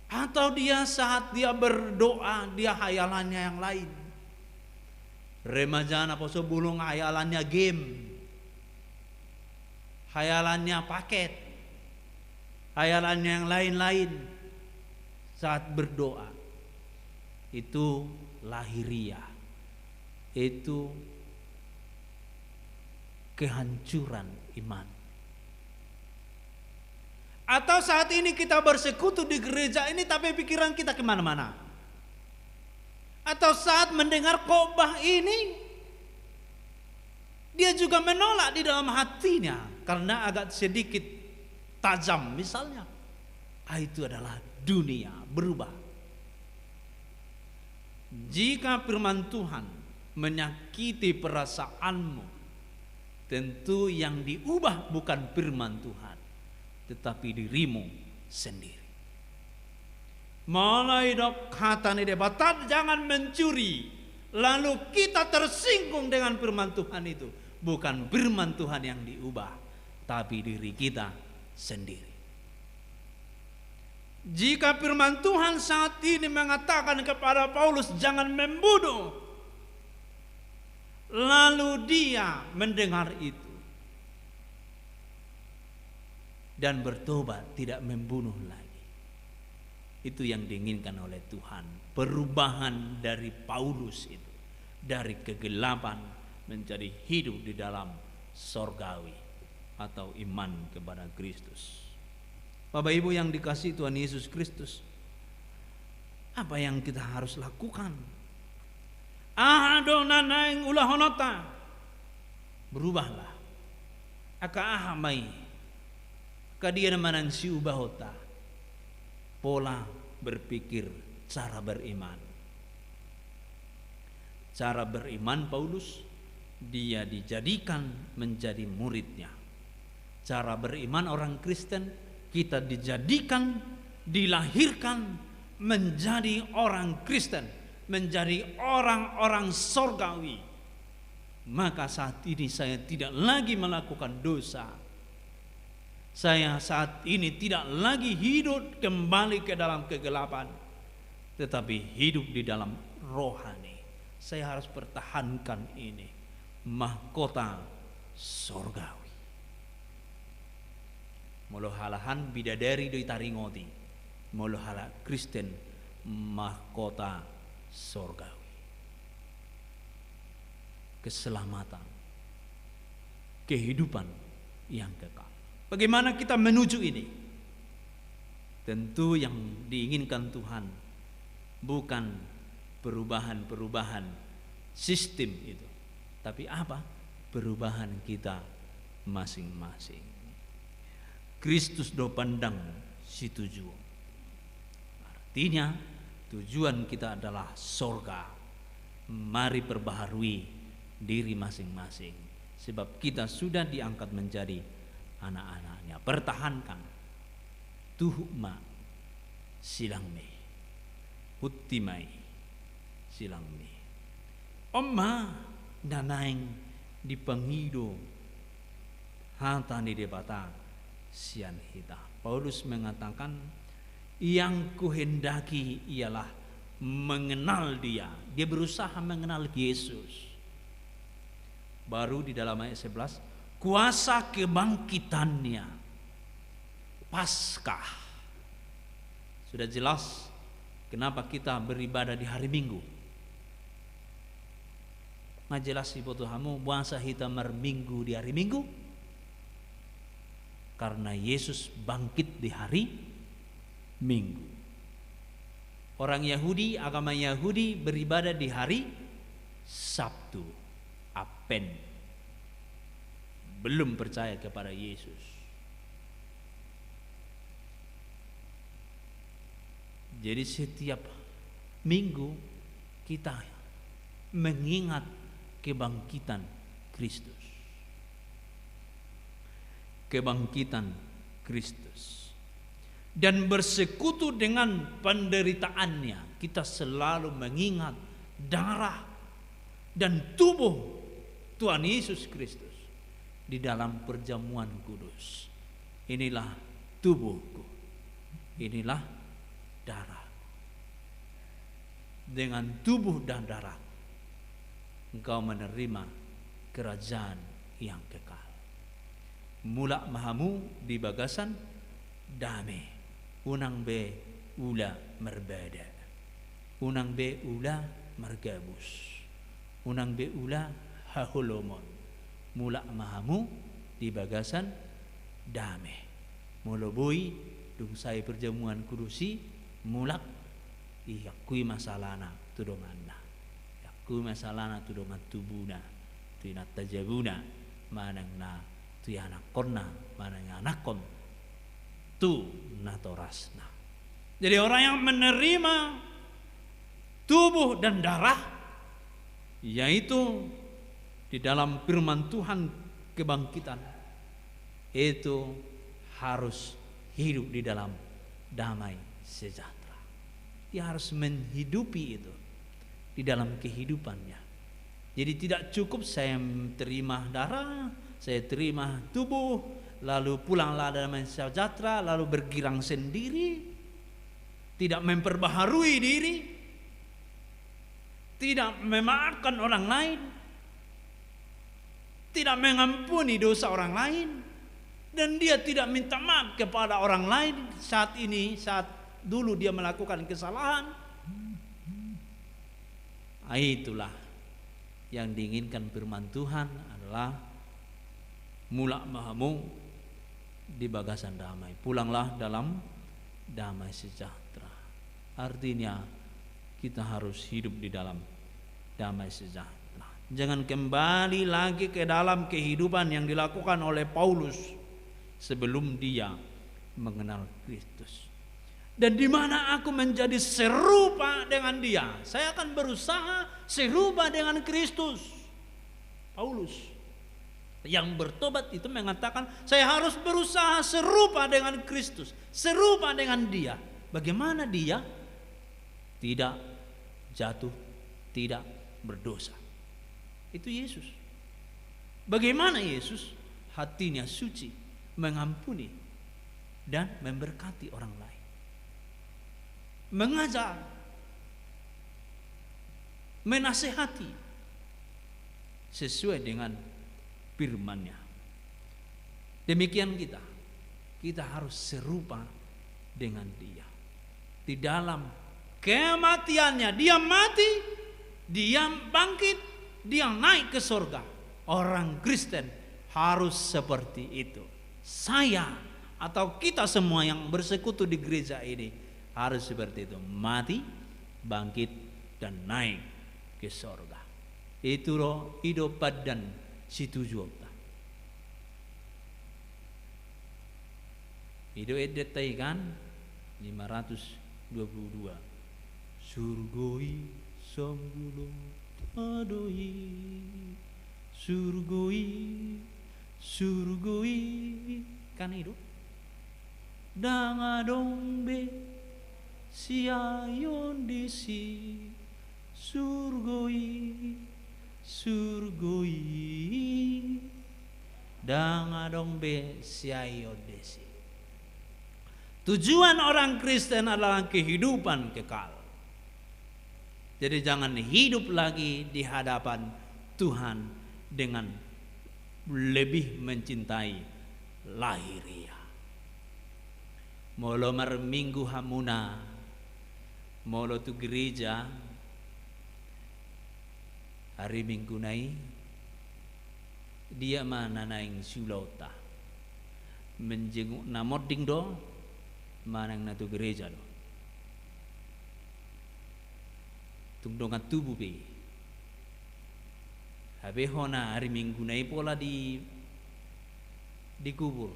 Atau dia saat dia berdoa, dia hayalannya yang lain. Remaja na po sebelum hayalannya game, hayalannya paket, hayalannya yang lain-lain. Saat berdoa itu lahiriah, itu kehancuran iman. Atau saat ini kita bersekutu di gereja ini tapi pikiran kita kemana-mana. Atau saat mendengar khotbah ini dia juga menolak di dalam hatinya karena agak sedikit tajam misalnya. Itu adalah dunia berubah. Jika firman Tuhan menyakiti perasaanmu, tentu yang diubah bukan firman Tuhan, tetapi dirimu sendiri. Mulai dok kata ni debatat, jangan mencuri. Lalu kita tersinggung dengan firman Tuhan itu. Bukan firman Tuhan yang diubah, tapi diri kita sendiri. Jika firman Tuhan saat ini mengatakan kepada Paulus jangan membunuh, lalu dia mendengar itu dan bertobat tidak membunuh lagi, itu yang diinginkan oleh Tuhan. Perubahan dari Paulus itu, dari kegelapan menjadi hidup di dalam sorgawi atau iman kepada Kristus. Bapak Ibu yang dikasihi Tuhan Yesus Kristus, apa yang kita harus lakukan? Adonanaing ulah honota, berubahlah. Aka ahamai, kadian manan si ubahota, pola berpikir, cara beriman. Cara beriman Paulus, dia dijadikan menjadi muridnya. Cara beriman orang Kristen, kita dijadikan, dilahirkan menjadi orang Kristen, menjadi orang-orang sorgawi. Maka saat ini saya tidak lagi melakukan dosa. Saya saat ini tidak lagi hidup kembali ke dalam kegelapan, tetapi hidup di dalam rohani. Saya harus pertahankan ini, mahkota sorgawi. Molohalahan bidadari doi taringoti, molohala Kristen mahkota sorgawi. Keselamatan, kehidupan yang kekal. Bagaimana kita menuju ini? Tentu yang diinginkan Tuhan bukan perubahan-perubahan sistem itu, tapi apa? Perubahan kita masing-masing. Kristus do pandang si tujuan. Artinya tujuan kita adalah sorga. Mari perbaharui diri masing-masing, sebab kita sudah diangkat menjadi anak-anaknya. Pertahankan tuhma silangme, hutimai silangme. Oma danaing di pengido hata ni debata sian hita. Paulus mengatakan yang kuhendaki ialah mengenal dia. Dia berusaha mengenal Yesus. Baru di dalam ayat 11, kuasa kebangkitannya, Paskah. Sudah jelas kenapa kita beribadah di hari Minggu. Ngajelas ibu Tuhanmu puasa kita merminggu di hari Minggu, karena Yesus bangkit di hari Minggu. Orang Yahudi, agama Yahudi beribadah di hari Sabtu, Apen. Belum percaya kepada Yesus. Jadi setiap minggu kita mengingat kebangkitan Kristus. Kebangkitan Kristus. Dan bersekutu dengan penderitaannya, kita selalu mengingat darah dan tubuh Tuhan Yesus Kristus di dalam perjamuan kudus. Inilah tubuhku, inilah darahku. Dengan tubuh dan darah engkau menerima kerajaan yang kekal. Mula mahamu di bagasan dame, unang be ula merbeda, unang be ula mergabus, unang be ula hahulomon. Mula mahamu di bagasan dame, moloboi dungsai perjamuan kudusi mulak iyakui masalana tudonganna, yakui masalana tudongan tubuna, tinat tajabuna manang na tu anak konna manang anakon tu natorasna. Jadi orang yang menerima tubuh dan darah, yaitu di dalam firman Tuhan kebangkitan, itu harus hidup di dalam damai sejahtera. Dia harus menghidupi itu di dalam kehidupannya. Jadi tidak cukup saya terima darah, saya terima tubuh, lalu pulanglah dalam sejahtera, lalu bergirang sendiri. tidak memperbaharui diri, tidak memaafkan orang lain, tidak mengampuni dosa orang lain, dan dia tidak minta maaf kepada orang lain saat dulu dia melakukan kesalahan. Itulah yang diinginkan firman Tuhan adalah mulak mahamu di bagasan damai, pulanglah dalam damai sejahtera. Artinya kita harus hidup di dalam damai sejahtera. Jangan kembali lagi ke dalam kehidupan yang dilakukan oleh Paulus sebelum dia mengenal Kristus. Dan di mana aku menjadi serupa dengan dia, saya akan berusaha serupa dengan Kristus. Paulus yang bertobat itu mengatakan, saya harus berusaha serupa dengan Kristus, serupa dengan dia. Bagaimana dia tidak jatuh, tidak berdosa. Itu Yesus. Bagaimana Yesus? Hatinya suci, mengampuni dan memberkati orang lain, mengajar, menasihati sesuai dengan firman-Nya. Demikian kita harus serupa dengan dia. Di dalam kematiannya, dia mati, dia bangkit, dia naik ke surga. Orang Kristen harus seperti itu. Saya atau kita semua yang bersekutu di gereja ini harus seperti itu. Mati, bangkit, dan naik ke surga. Itu roh hidup badan situ juga. Hidup edetai kan 522. Surgoi sambulung adoi, surgoi kan hidup. Dangadongbe siayon disi, surgoi dangadongbe siayon disi. Tujuan orang Kristen adalah kehidupan kekal. Jadi jangan hidup lagi di hadapan Tuhan dengan lebih mencintai lahiria. Molo minggu hamuna, molo tu gereja hari Minggu nai, dia mana naing sulota menjenguk namoding do, mana yang natu gereja do. Tungdongan tubuh be. Habe hona hari Minggu nai pola di kubur.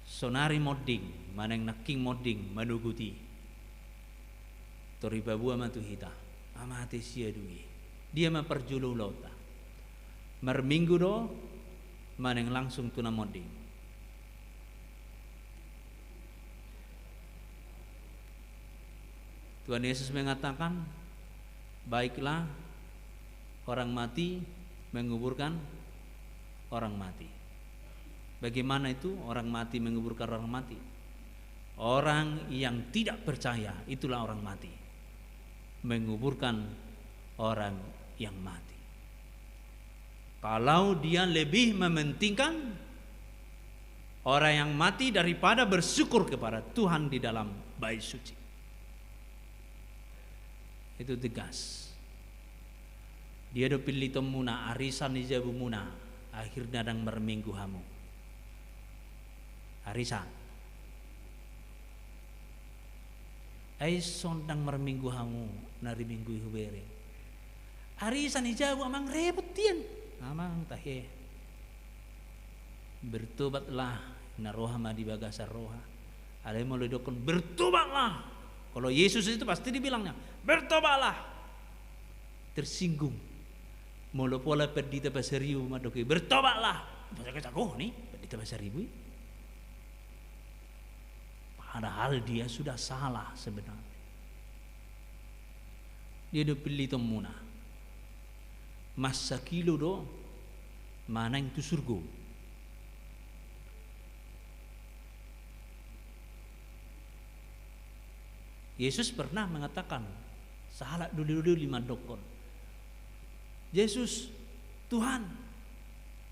Sonari modding, maneng naking modding manuguti. Tori babua matu hita, amate sia dugi. Dia memperjulu lauta. Merminggu do, maneng langsung tuna modding. Tuhan Yesus mengatakan, baiklah orang mati menguburkan orang mati. Bagaimana itu orang mati menguburkan orang mati? Orang yang tidak percaya, itulah orang mati, menguburkan orang yang mati. Kalau dia lebih mementingkan orang yang mati daripada bersyukur kepada Tuhan di dalam bait suci, itu tegas. Dia do pilih temuna arisan di jabu muna, akhirnya dang merminggu hamu. Arisan. Ai sondang merminggu hamu nari minggu hubere. Arisan di jabu amang rebutian, amang tahe. Bertobatlah na roha di bagasar roha. Ada mau ledokon bertobatlah. Kalau Yesus itu pasti dibilangnya bertobatlah. Tersinggung. Molo pola perdita pasariu madoke bertobatlah. Pakai cagoh nih perdita pasariu. Padahal dia sudah salah sebenarnya. Dia do pilih temuna. Masa kilo do mana yang tu surga. Yesus pernah mengatakan, salah dulu 5 dokon. Yesus, Tuhan,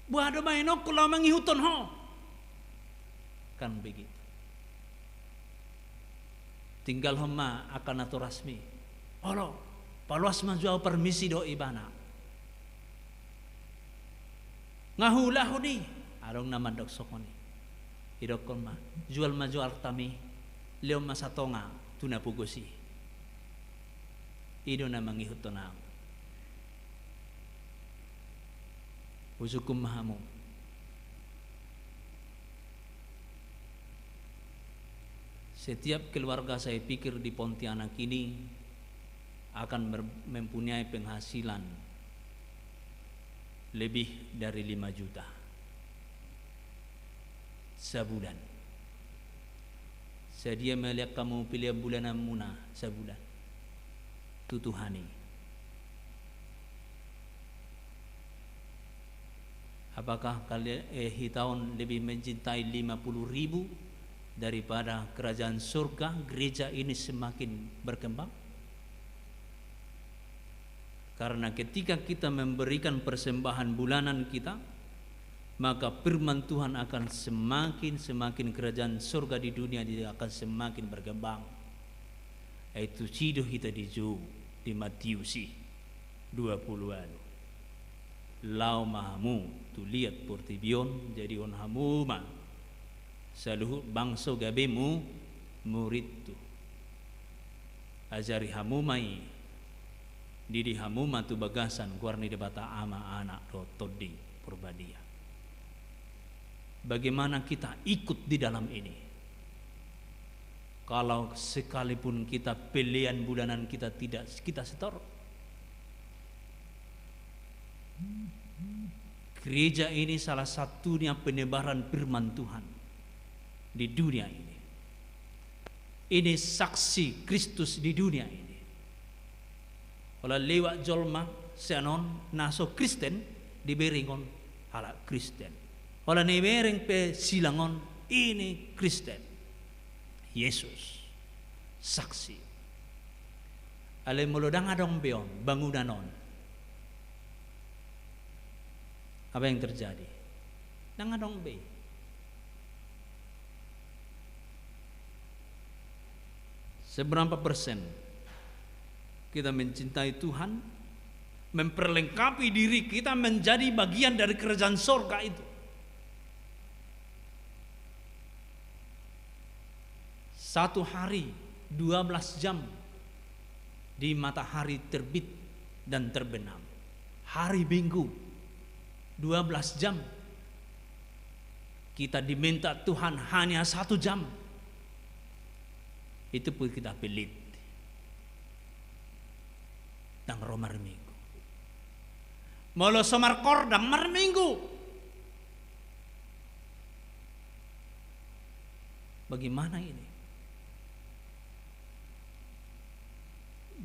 buah do mainok kula mangihuton ho. Kan begitu. Tinggal homa akan atur rasmi. Olo, paluas majuau permisi do ibana. Ngahulah hudi, arong naman dok sokoni. Idokon ma, jual majual tami, leo masatonga, tuna pugosi. Ido na mangihuton ako. Usukum mahamu. Setiap keluarga saya pikir di Pontianak ini akan mempunyai penghasilan lebih dari 5 juta sebulan. Saya melihat kamu pilih bulanan muna sebulan. Tutuhani. Apakah kalian tahun lebih mencintai 50.000 daripada kerajaan surga? Gereja ini semakin berkembang. Karena ketika kita memberikan persembahan bulanan kita, maka firman Tuhan akan semakin kerajaan surga di dunia dia akan semakin berkembang. Itu cido kita di Matius 20. Lau mahamu tu lihat portibion jadi on hamuma saluhut bangso gabemu murid tu ajari hamumai didi hamuma tu bagasan kuarni debata ama anak rotodi purbadia. Bagaimana kita ikut di dalam ini? Kalau sekalipun kita pilihan bulanan kita tidak kita setor. Gereja ini salah satunya penyebaran firman Tuhan di dunia ini. Ini saksi Kristus di dunia ini. Kalau lewat jolma seanon naso Kristen diberingon ala Kristen. Kalau nebering pe silangon ini Kristen. Yesus saksi. Ale molodang adong beon bangunanon. Apa yang terjadi? Nangadong be. Seberapa persen kita mencintai Tuhan, memperlengkapi diri kita menjadi bagian dari kerajaan surga itu? Satu hari 12 jam di matahari terbit dan terbenam. Hari Minggu 12 jam. Kita diminta Tuhan hanya 1 jam. Itu pun kita pelit. Dang romar minggu. Molo somar kordang mar minggu. Bagaimana ini?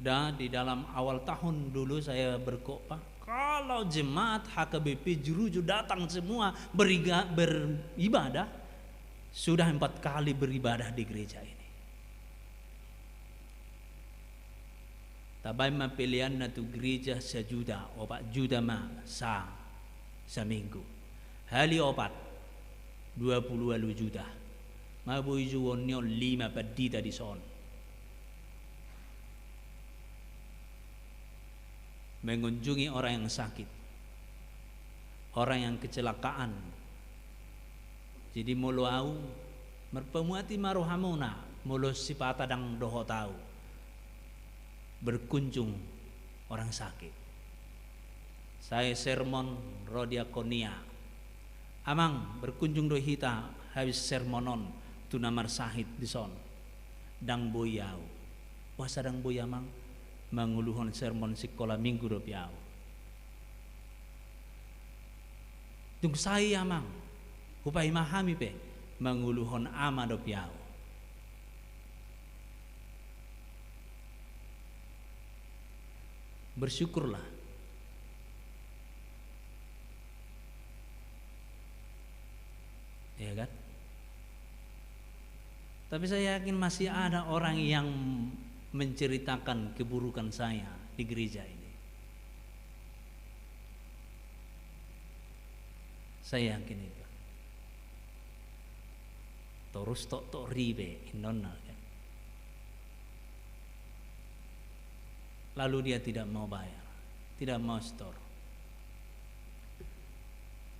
Dan di dalam awal tahun dulu saya berkhotbah, kalau jemaat HKBP Jeruju datang semua beribadah, sudah 4 kali beribadah di gereja ini. Tabay mapilian na tu gereja 1 juta, 4 juta sa minggu. Hali 4, 20 juta. Mabuy juwon nyo 5 padita di son. Mengunjungi orang yang sakit, orang yang kecelakaan. Jadi mulu au merpemuati maruhamuna mulu sipata dang doho tahu berkunjung orang sakit. Saya sermon rodiakonia. Amang berkunjung do hita habis sermonon tu namar sahid di son. Dang boyau. Wasa dang boy amang manguluhon sermon sekolah minggu do piau. Tung saya amang upay mahami pe manguluhon ama do piau. Bersyukurlah. Ya kan? Tapi saya yakin masih ada orang yang menceritakan keburukan saya di gereja ini. Saya yakin itu. Terus tok ribe indonna kan. Lalu dia tidak mau bayar, tidak mau store.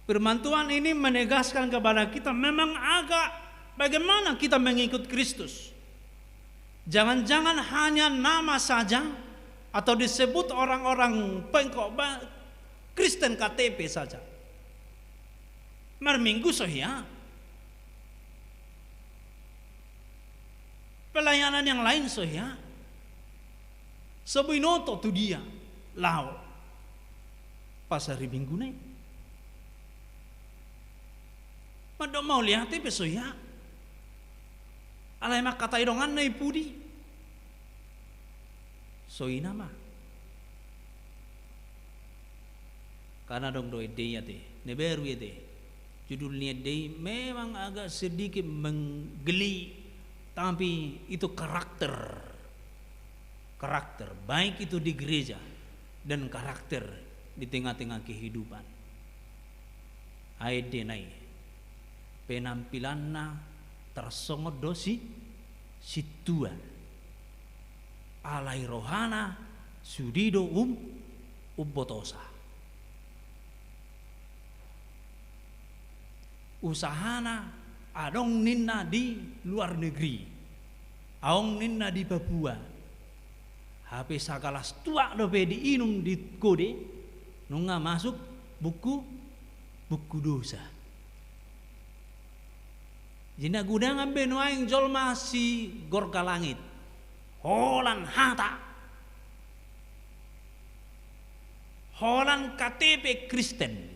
Firman Tuhan ini menegaskan kepada kita memang agak bagaimana kita mengikut Kristus. Jangan-jangan hanya nama saja atau disebut orang-orang pengkhotbah Kristen KTP saja. Minggu sohya. Pelayanan yang lain sohya. Sebinoto tu dia lau pas hari Minggu nih. Mado mau lihat tapi sohya. Alai mak kata idongan nai pudi. Soina mah. Karena dong doi dia teh, neberu ya teh. Judulnya dia memang agak sedikit menggeli, tapi itu karakter baik itu di gereja dan karakter di tengah-tengah kehidupan. Ayat denai penampilanna tersongot dosi situan alai rohana sudido ubbotosa. Usahana adong ninna di luar negeri, aong ninna di Papua. HP sakalas tua dope diinum di kode, nunga masuk buku dosa. Jina gudangan benuaing jol masih gorga langit, holan hata, holan KTP Kristen.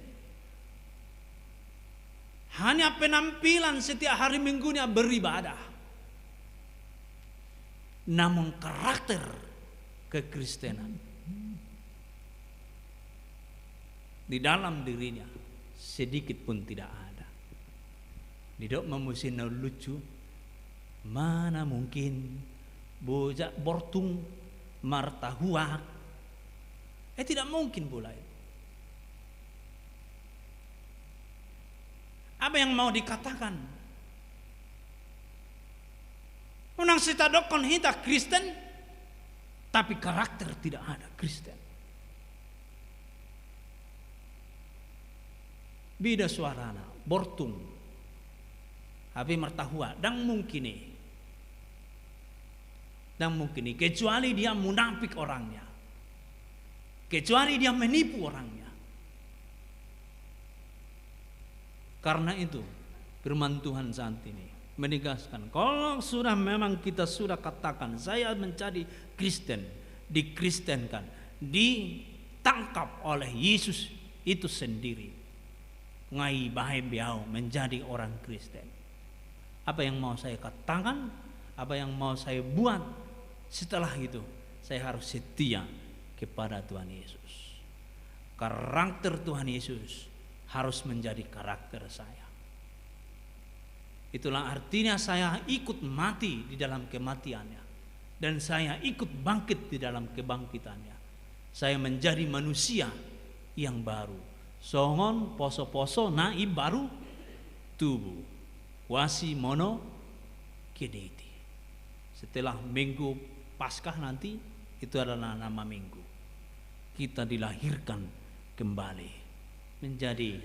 Hanya penampilan setiap hari minggunya beribadah. Namun karakter kekristenan di dalam dirinya sedikit pun tidak ada. Tidak memusin lucu. Mana mungkin bojak bortung martahuak. Tidak mungkin pula itu. Apa yang mau dikatakan? Unang sita dokon hita Kristen, tapi karakter tidak ada Kristen. Beda suarana, bortung, tapi mertahua, dan mungkin kecuali dia munafik orangnya, kecuali dia menipu orangnya. Karena itu firman Tuhan saat ini menegaskan kalau sudah memang kita sudah katakan saya menjadi Kristen, dikristenkan, ditangkap oleh Yesus itu sendiri, ngai bahai biau menjadi orang Kristen. Apa yang mau saya katakan, apa yang mau saya buat, setelah itu saya harus setia kepada Tuhan Yesus. Karakter Tuhan Yesus harus menjadi karakter saya. Itulah artinya saya ikut mati di dalam kematiannya, dan saya ikut bangkit di dalam kebangkitannya. Saya menjadi manusia yang baru. Songon poso-poso naib baru tubuh. Wasi mono kedeti. Setelah minggu Paskah nanti, itu adalah nama minggu. Kita dilahirkan kembali menjadi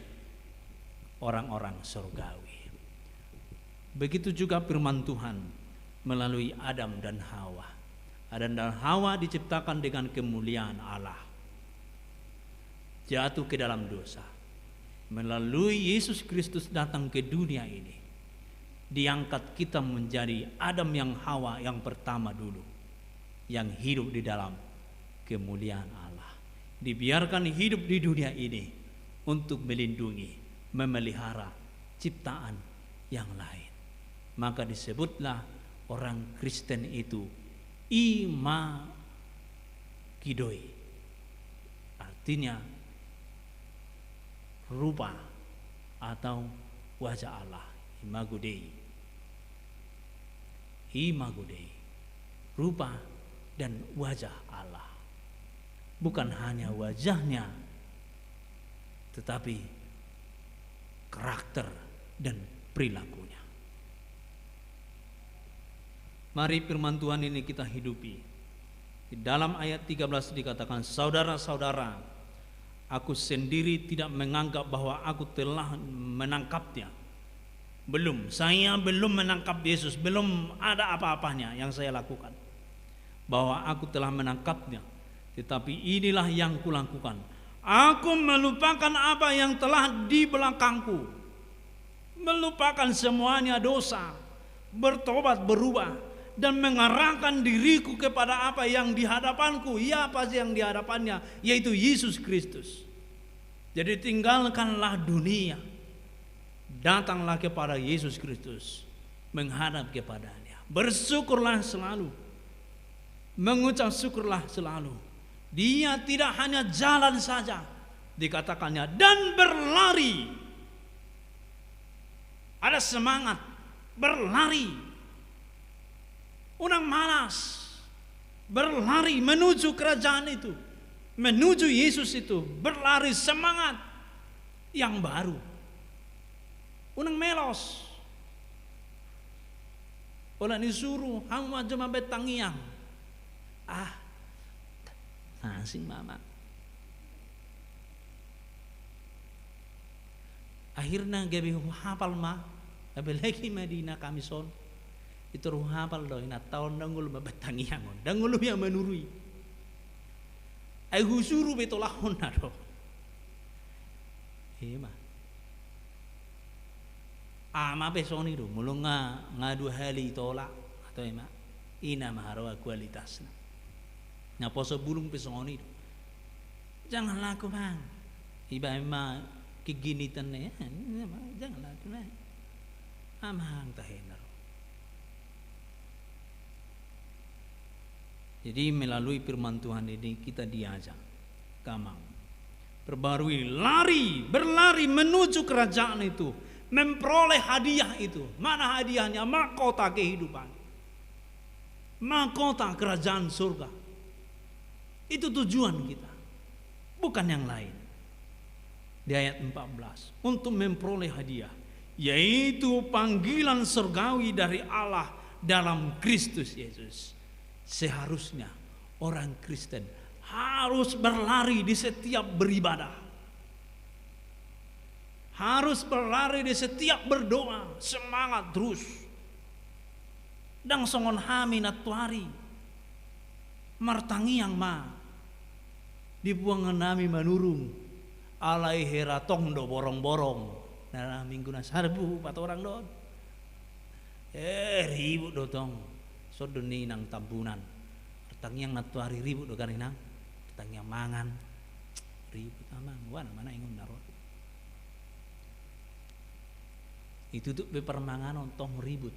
orang-orang surgawi. Begitu juga firman Tuhan melalui Adam dan Hawa. Adam dan Hawa diciptakan dengan kemuliaan Allah. Jatuh ke dalam dosa. Melalui Yesus Kristus datang ke dunia ini. Diangkat kita menjadi Adam yang Hawa yang pertama dulu. Yang hidup di dalam kemuliaan Allah. Dibiarkan hidup di dunia ini untuk melindungi, memelihara ciptaan yang lain. Maka disebutlah orang Kristen itu imagidoi. Artinya rupa atau wajah Allah. Imago Dei. Rupa dan wajah Allah. Bukan hanya wajahnya, tetapi karakter dan perilakunya. Mari firman Tuhan ini kita hidupi. Di dalam ayat 13 dikatakan, saudara-saudara, aku sendiri tidak menganggap bahwa aku telah menangkapnya. Saya belum menangkap Yesus, belum ada apa-apanya yang saya lakukan. Bahwa aku telah menangkapnya, tetapi inilah yang kulakukan. Aku melupakan apa yang telah di belakangku, melupakan semuanya dosa, bertobat, berubah, dan mengarahkan diriku kepada apa yang di hadapanku. Ya, apa sih yang di hadapannya? Yaitu Yesus Kristus. Jadi tinggalkanlah dunia, datanglah kepada Yesus Kristus, menghadap kepadanya. Bersyukurlah selalu, mengucap syukurlah selalu. Dia tidak hanya jalan saja, dikatakannya, dan berlari. Ada semangat berlari. Orang malas berlari menuju kerajaan itu, menuju Yesus itu, berlari semangat yang baru. Orang melos, orang disuruh hamba cuma betangiang. Asing mama. Akhirnya gabi hafal mah, gabi lagi Madinah kami son. Itu hafal doh, ina tahun dangul betangiang, dangul yang menurui. Aku suruh betolahon nado. Mah. Ama pesoni do, mulung ngadu hali tolak atau ema ina maharawa kualitasnya. Naposo bulung pesoni do. Jangan laku bang, iba ema keginitan ya, jangan laku bang. Amang tahenar. Jadi melalui firman Tuhan ini kita diajak kamang perbarui, berlari menuju kerajaan itu, memperoleh hadiah itu. Mana hadiahnya? Mahkota kehidupan, mahkota kerajaan surga. Itu tujuan kita, bukan yang lain. Di ayat 14, untuk memperoleh hadiah, yaitu panggilan surgawi dari Allah dalam Kristus Yesus. Seharusnya orang Kristen harus berlari di setiap beribadah, harus berlari di setiap berdoa, semangat terus. Dan songon hami natuari martangi yang dibuang nami manurung alai heratong do borong-borong. Nah minggu na sarbu pat orang don. Ribut do tong. Sodoni nang tambunan, pertangiang natuari ribut do karinang, pertangiang mangan ribut amang, wan mana ingun naro. Itu tuh bepermangan ontong ribut.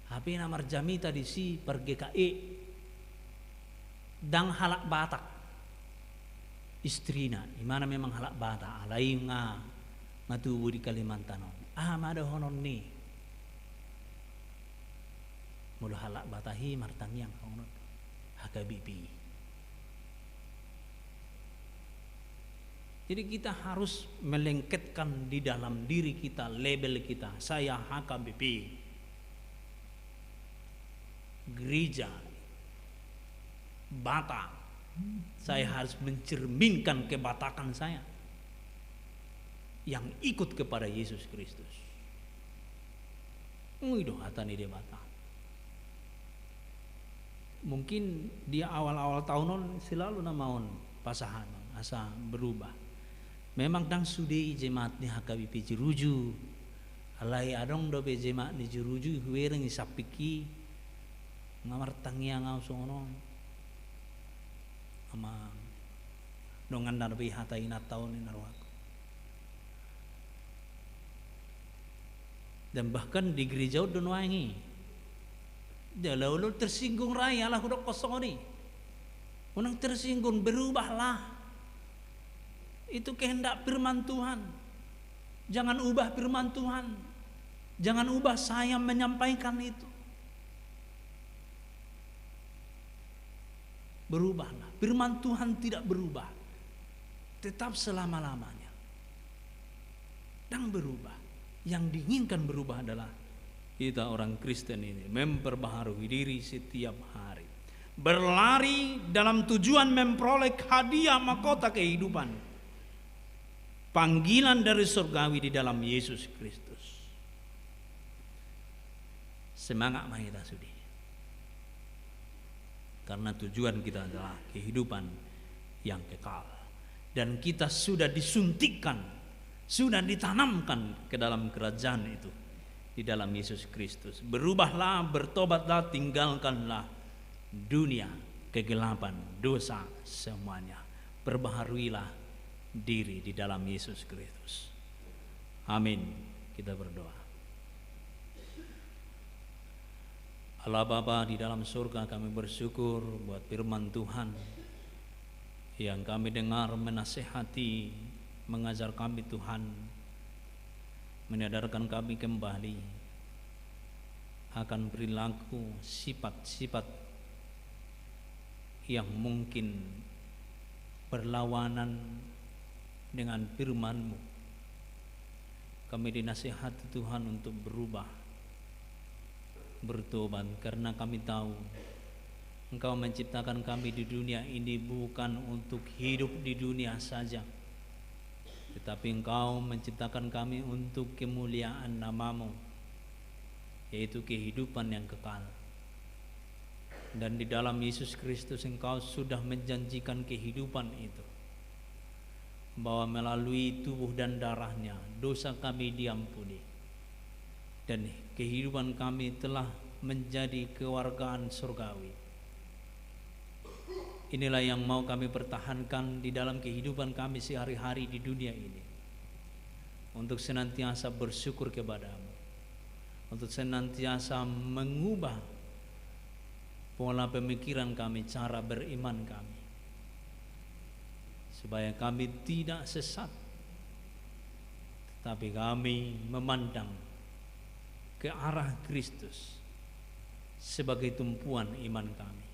Tapi namar jami tadi si pergi KE, dang halak batak, istrina, dimana memang halak batak, alai ngatubu di Kalimantan. Mada honon nih. Mulu halak batahi martangiang honot hakabibi. Jadi kita harus melengketkan di dalam diri kita label kita, saya HKBP. Gereja Batak. Saya harus mencerminkan kebatakan saya yang ikut kepada Yesus Kristus. Itu hatani dia Batak. Mungkin dia awal-awal tahunon selalu namaon pasahan asa berubah. Memang dang sudei jemaat ni HKBP Jeruju. Alai adong do be jemaat ni Jeruju huereng isapiki ngamar tangiang au sono. Ama dongan darbi hatai na tahun ni narwak. Dan bahkan di gereja don wangi. Lalu tersinggung raya lah udah kosong ni. Orang tersinggung berubahlah. Itu kehendak firman Tuhan. Jangan ubah firman Tuhan. Jangan ubah saya menyampaikan itu. berubahlah. Firman Tuhan tidak berubah, tetap selama-lamanya dan berubah. Yang diinginkan berubah adalah kita orang Kristen ini memperbaharui diri setiap hari, berlari dalam tujuan memperoleh hadiah mahkota kehidupan, panggilan dari surgawi di dalam Yesus Kristus. Semangat mari kita sudi, karena tujuan kita adalah kehidupan yang kekal, dan kita sudah disuntikkan, sudah ditanamkan ke dalam kerajaan itu di dalam Yesus Kristus. Berubahlah, bertobatlah, tinggalkanlah dunia, kegelapan, dosa semuanya. Perbaharuilah diri di dalam Yesus Kristus. Amin. Kita berdoa. Allah Bapa di dalam surga, kami bersyukur buat firman Tuhan yang kami dengar menasehati, mengajar kami Tuhan, menyadarkan kami kembali akan perilaku sifat-sifat yang mungkin berlawanan dengan firman-Mu. Kami dinasihati Tuhan untuk berubah, bertobat, karena kami tahu Engkau menciptakan kami di dunia ini bukan untuk hidup di dunia saja, tetapi Engkau menciptakan kami untuk kemuliaan nama-Mu, yaitu kehidupan yang kekal. Dan di dalam Yesus Kristus Engkau sudah menjanjikan kehidupan itu, bahwa melalui tubuh dan darahnya dosa kami diampuni, dan kehidupan kami telah menjadi kewargaan surgawi. Inilah yang mau kami pertahankan di dalam kehidupan kami sehari-hari di dunia ini, untuk senantiasa bersyukur kepada-Mu, untuk senantiasa mengubah pola pemikiran kami, cara beriman kami, supaya kami tidak sesat, tetapi kami memandang ke arah Kristus sebagai tumpuan iman kami,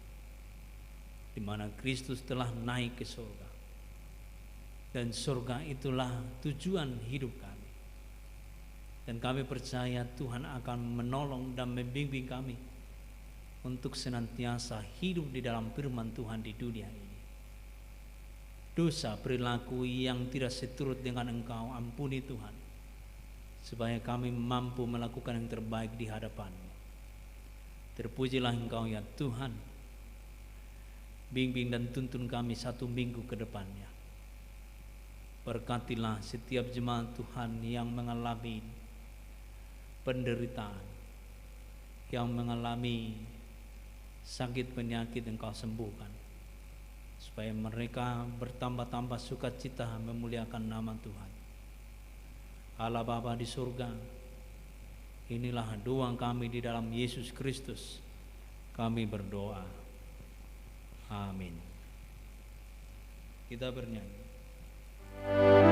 di mana Kristus telah naik ke surga, dan surga itulah tujuan hidup kami. Dan kami percaya Tuhan akan menolong dan membimbing kami untuk senantiasa hidup di dalam firman Tuhan di dunia ini. Dosa perilaku yang tidak seturut dengan Engkau ampuni Tuhan, supaya kami mampu melakukan yang terbaik di hadapan-Mu. Terpujilah Engkau ya Tuhan. Bimbing dan tuntun kami satu minggu ke depannya. Berkatilah setiap jemaat Tuhan yang mengalami penderitaan, yang mengalami sakit penyakit, Engkau sembuhkan, supaya mereka bertambah-tambah sukacita memuliakan nama Tuhan. Allah Bapa di surga, inilah doa kami di dalam Yesus Kristus. Kami berdoa. Amin. Kita bernyanyi. Yesus,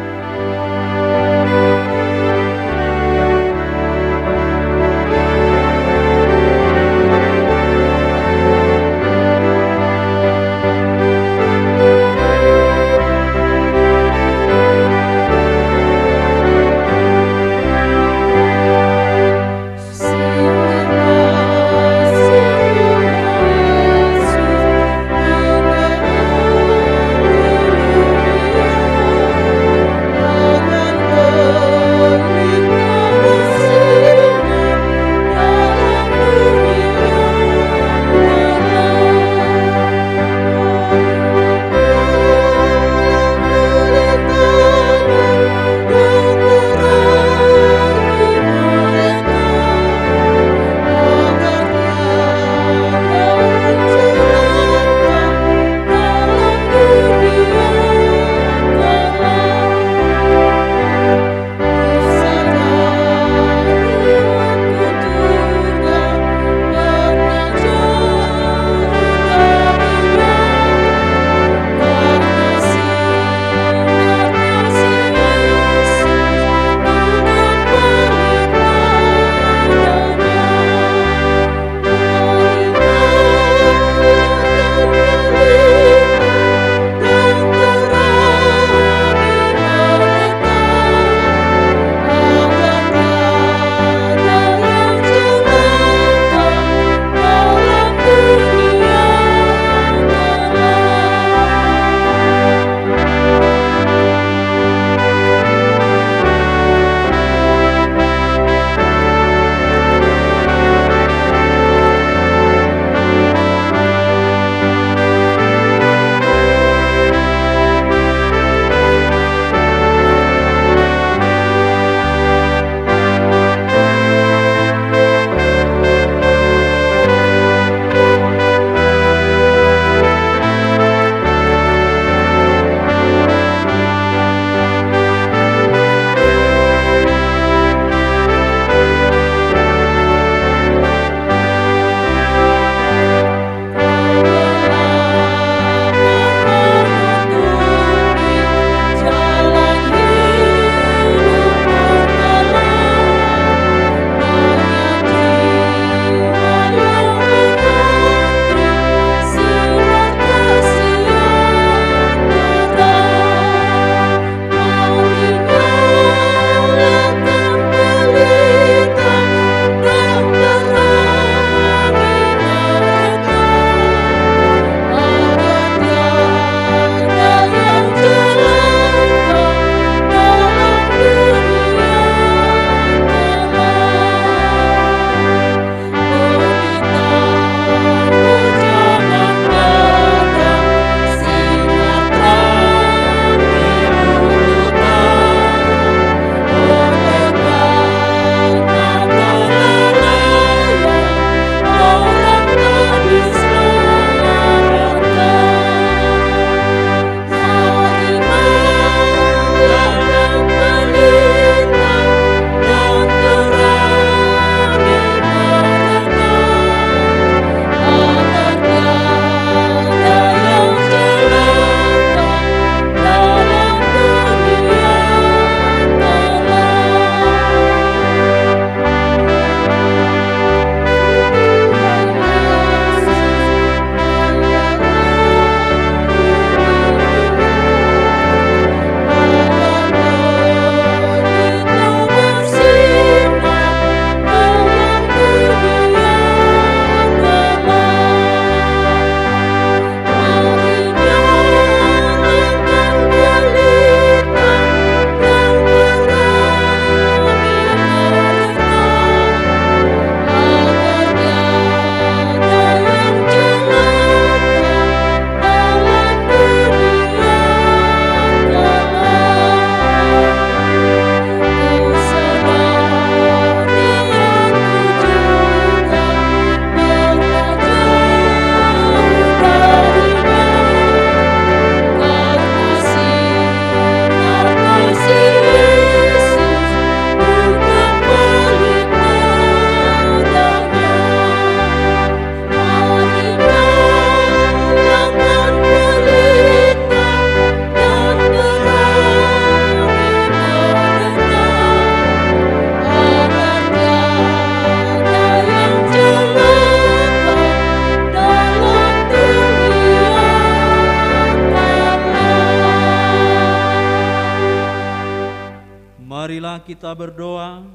marilah kita berdoa,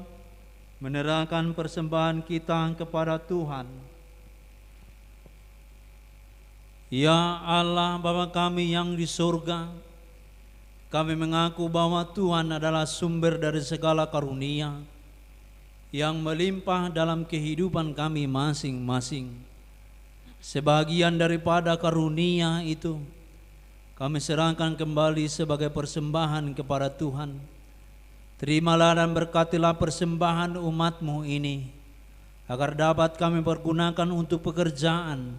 menyerahkan persembahan kita kepada Tuhan. Ya Allah Bapa kami yang di surga, kami mengaku bahwa Tuhan adalah sumber dari segala karunia yang melimpah dalam kehidupan kami masing-masing. Sebagian daripada karunia itu kami serahkan kembali sebagai persembahan kepada Tuhan. Terimalah dan berkatilah persembahan umat-Mu ini, agar dapat kami pergunakan untuk pekerjaan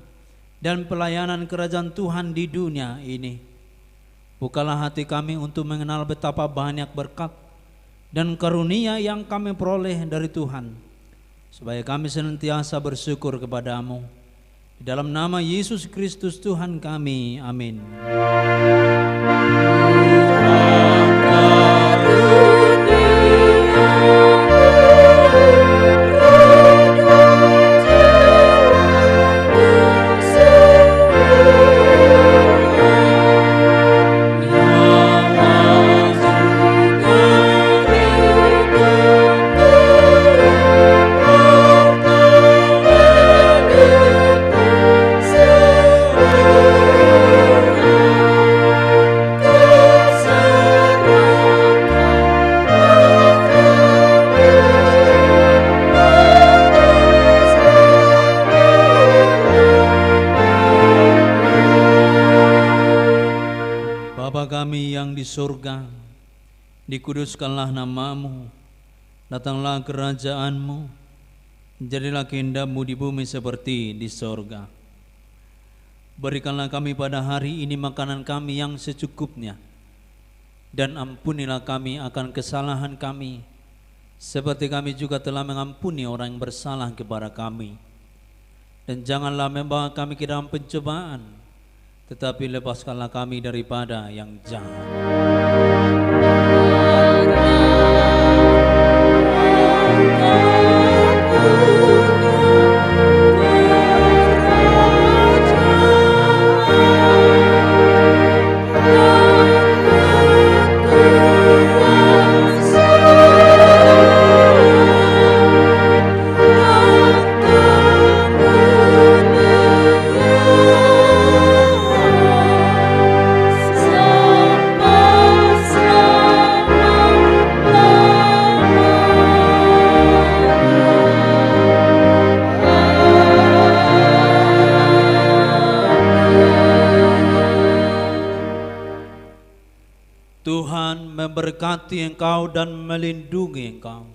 dan pelayanan kerajaan Tuhan di dunia ini. Bukalah hati kami untuk mengenal betapa banyak berkat dan karunia yang kami peroleh dari Tuhan, supaya kami senantiasa bersyukur kepadamu. Di dalam nama Yesus Kristus Tuhan kami, amin. Kami yang di surga, dikuduskanlah nama-Mu, datanglah kerajaan-Mu, jadilah kehendak-Mu di bumi seperti di surga. Berikanlah kami pada hari ini makanan kami yang secukupnya, dan ampunilah kami akan kesalahan kami, seperti kami juga telah mengampuni orang yang bersalah kepada kami. Dan janganlah membawa kami ke dalam pencobaan, tetapi lepaskanlah kami daripada yang jahat. Tuhan memberkati engkau dan melindungi engkau.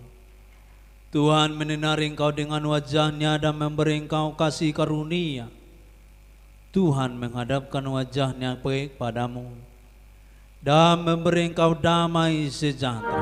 Tuhan menyinari engkau dengan wajah-Nya dan memberi engkau kasih karunia. Tuhan menghadapkan wajah-Nya kepadamu dan memberi engkau damai sejahtera.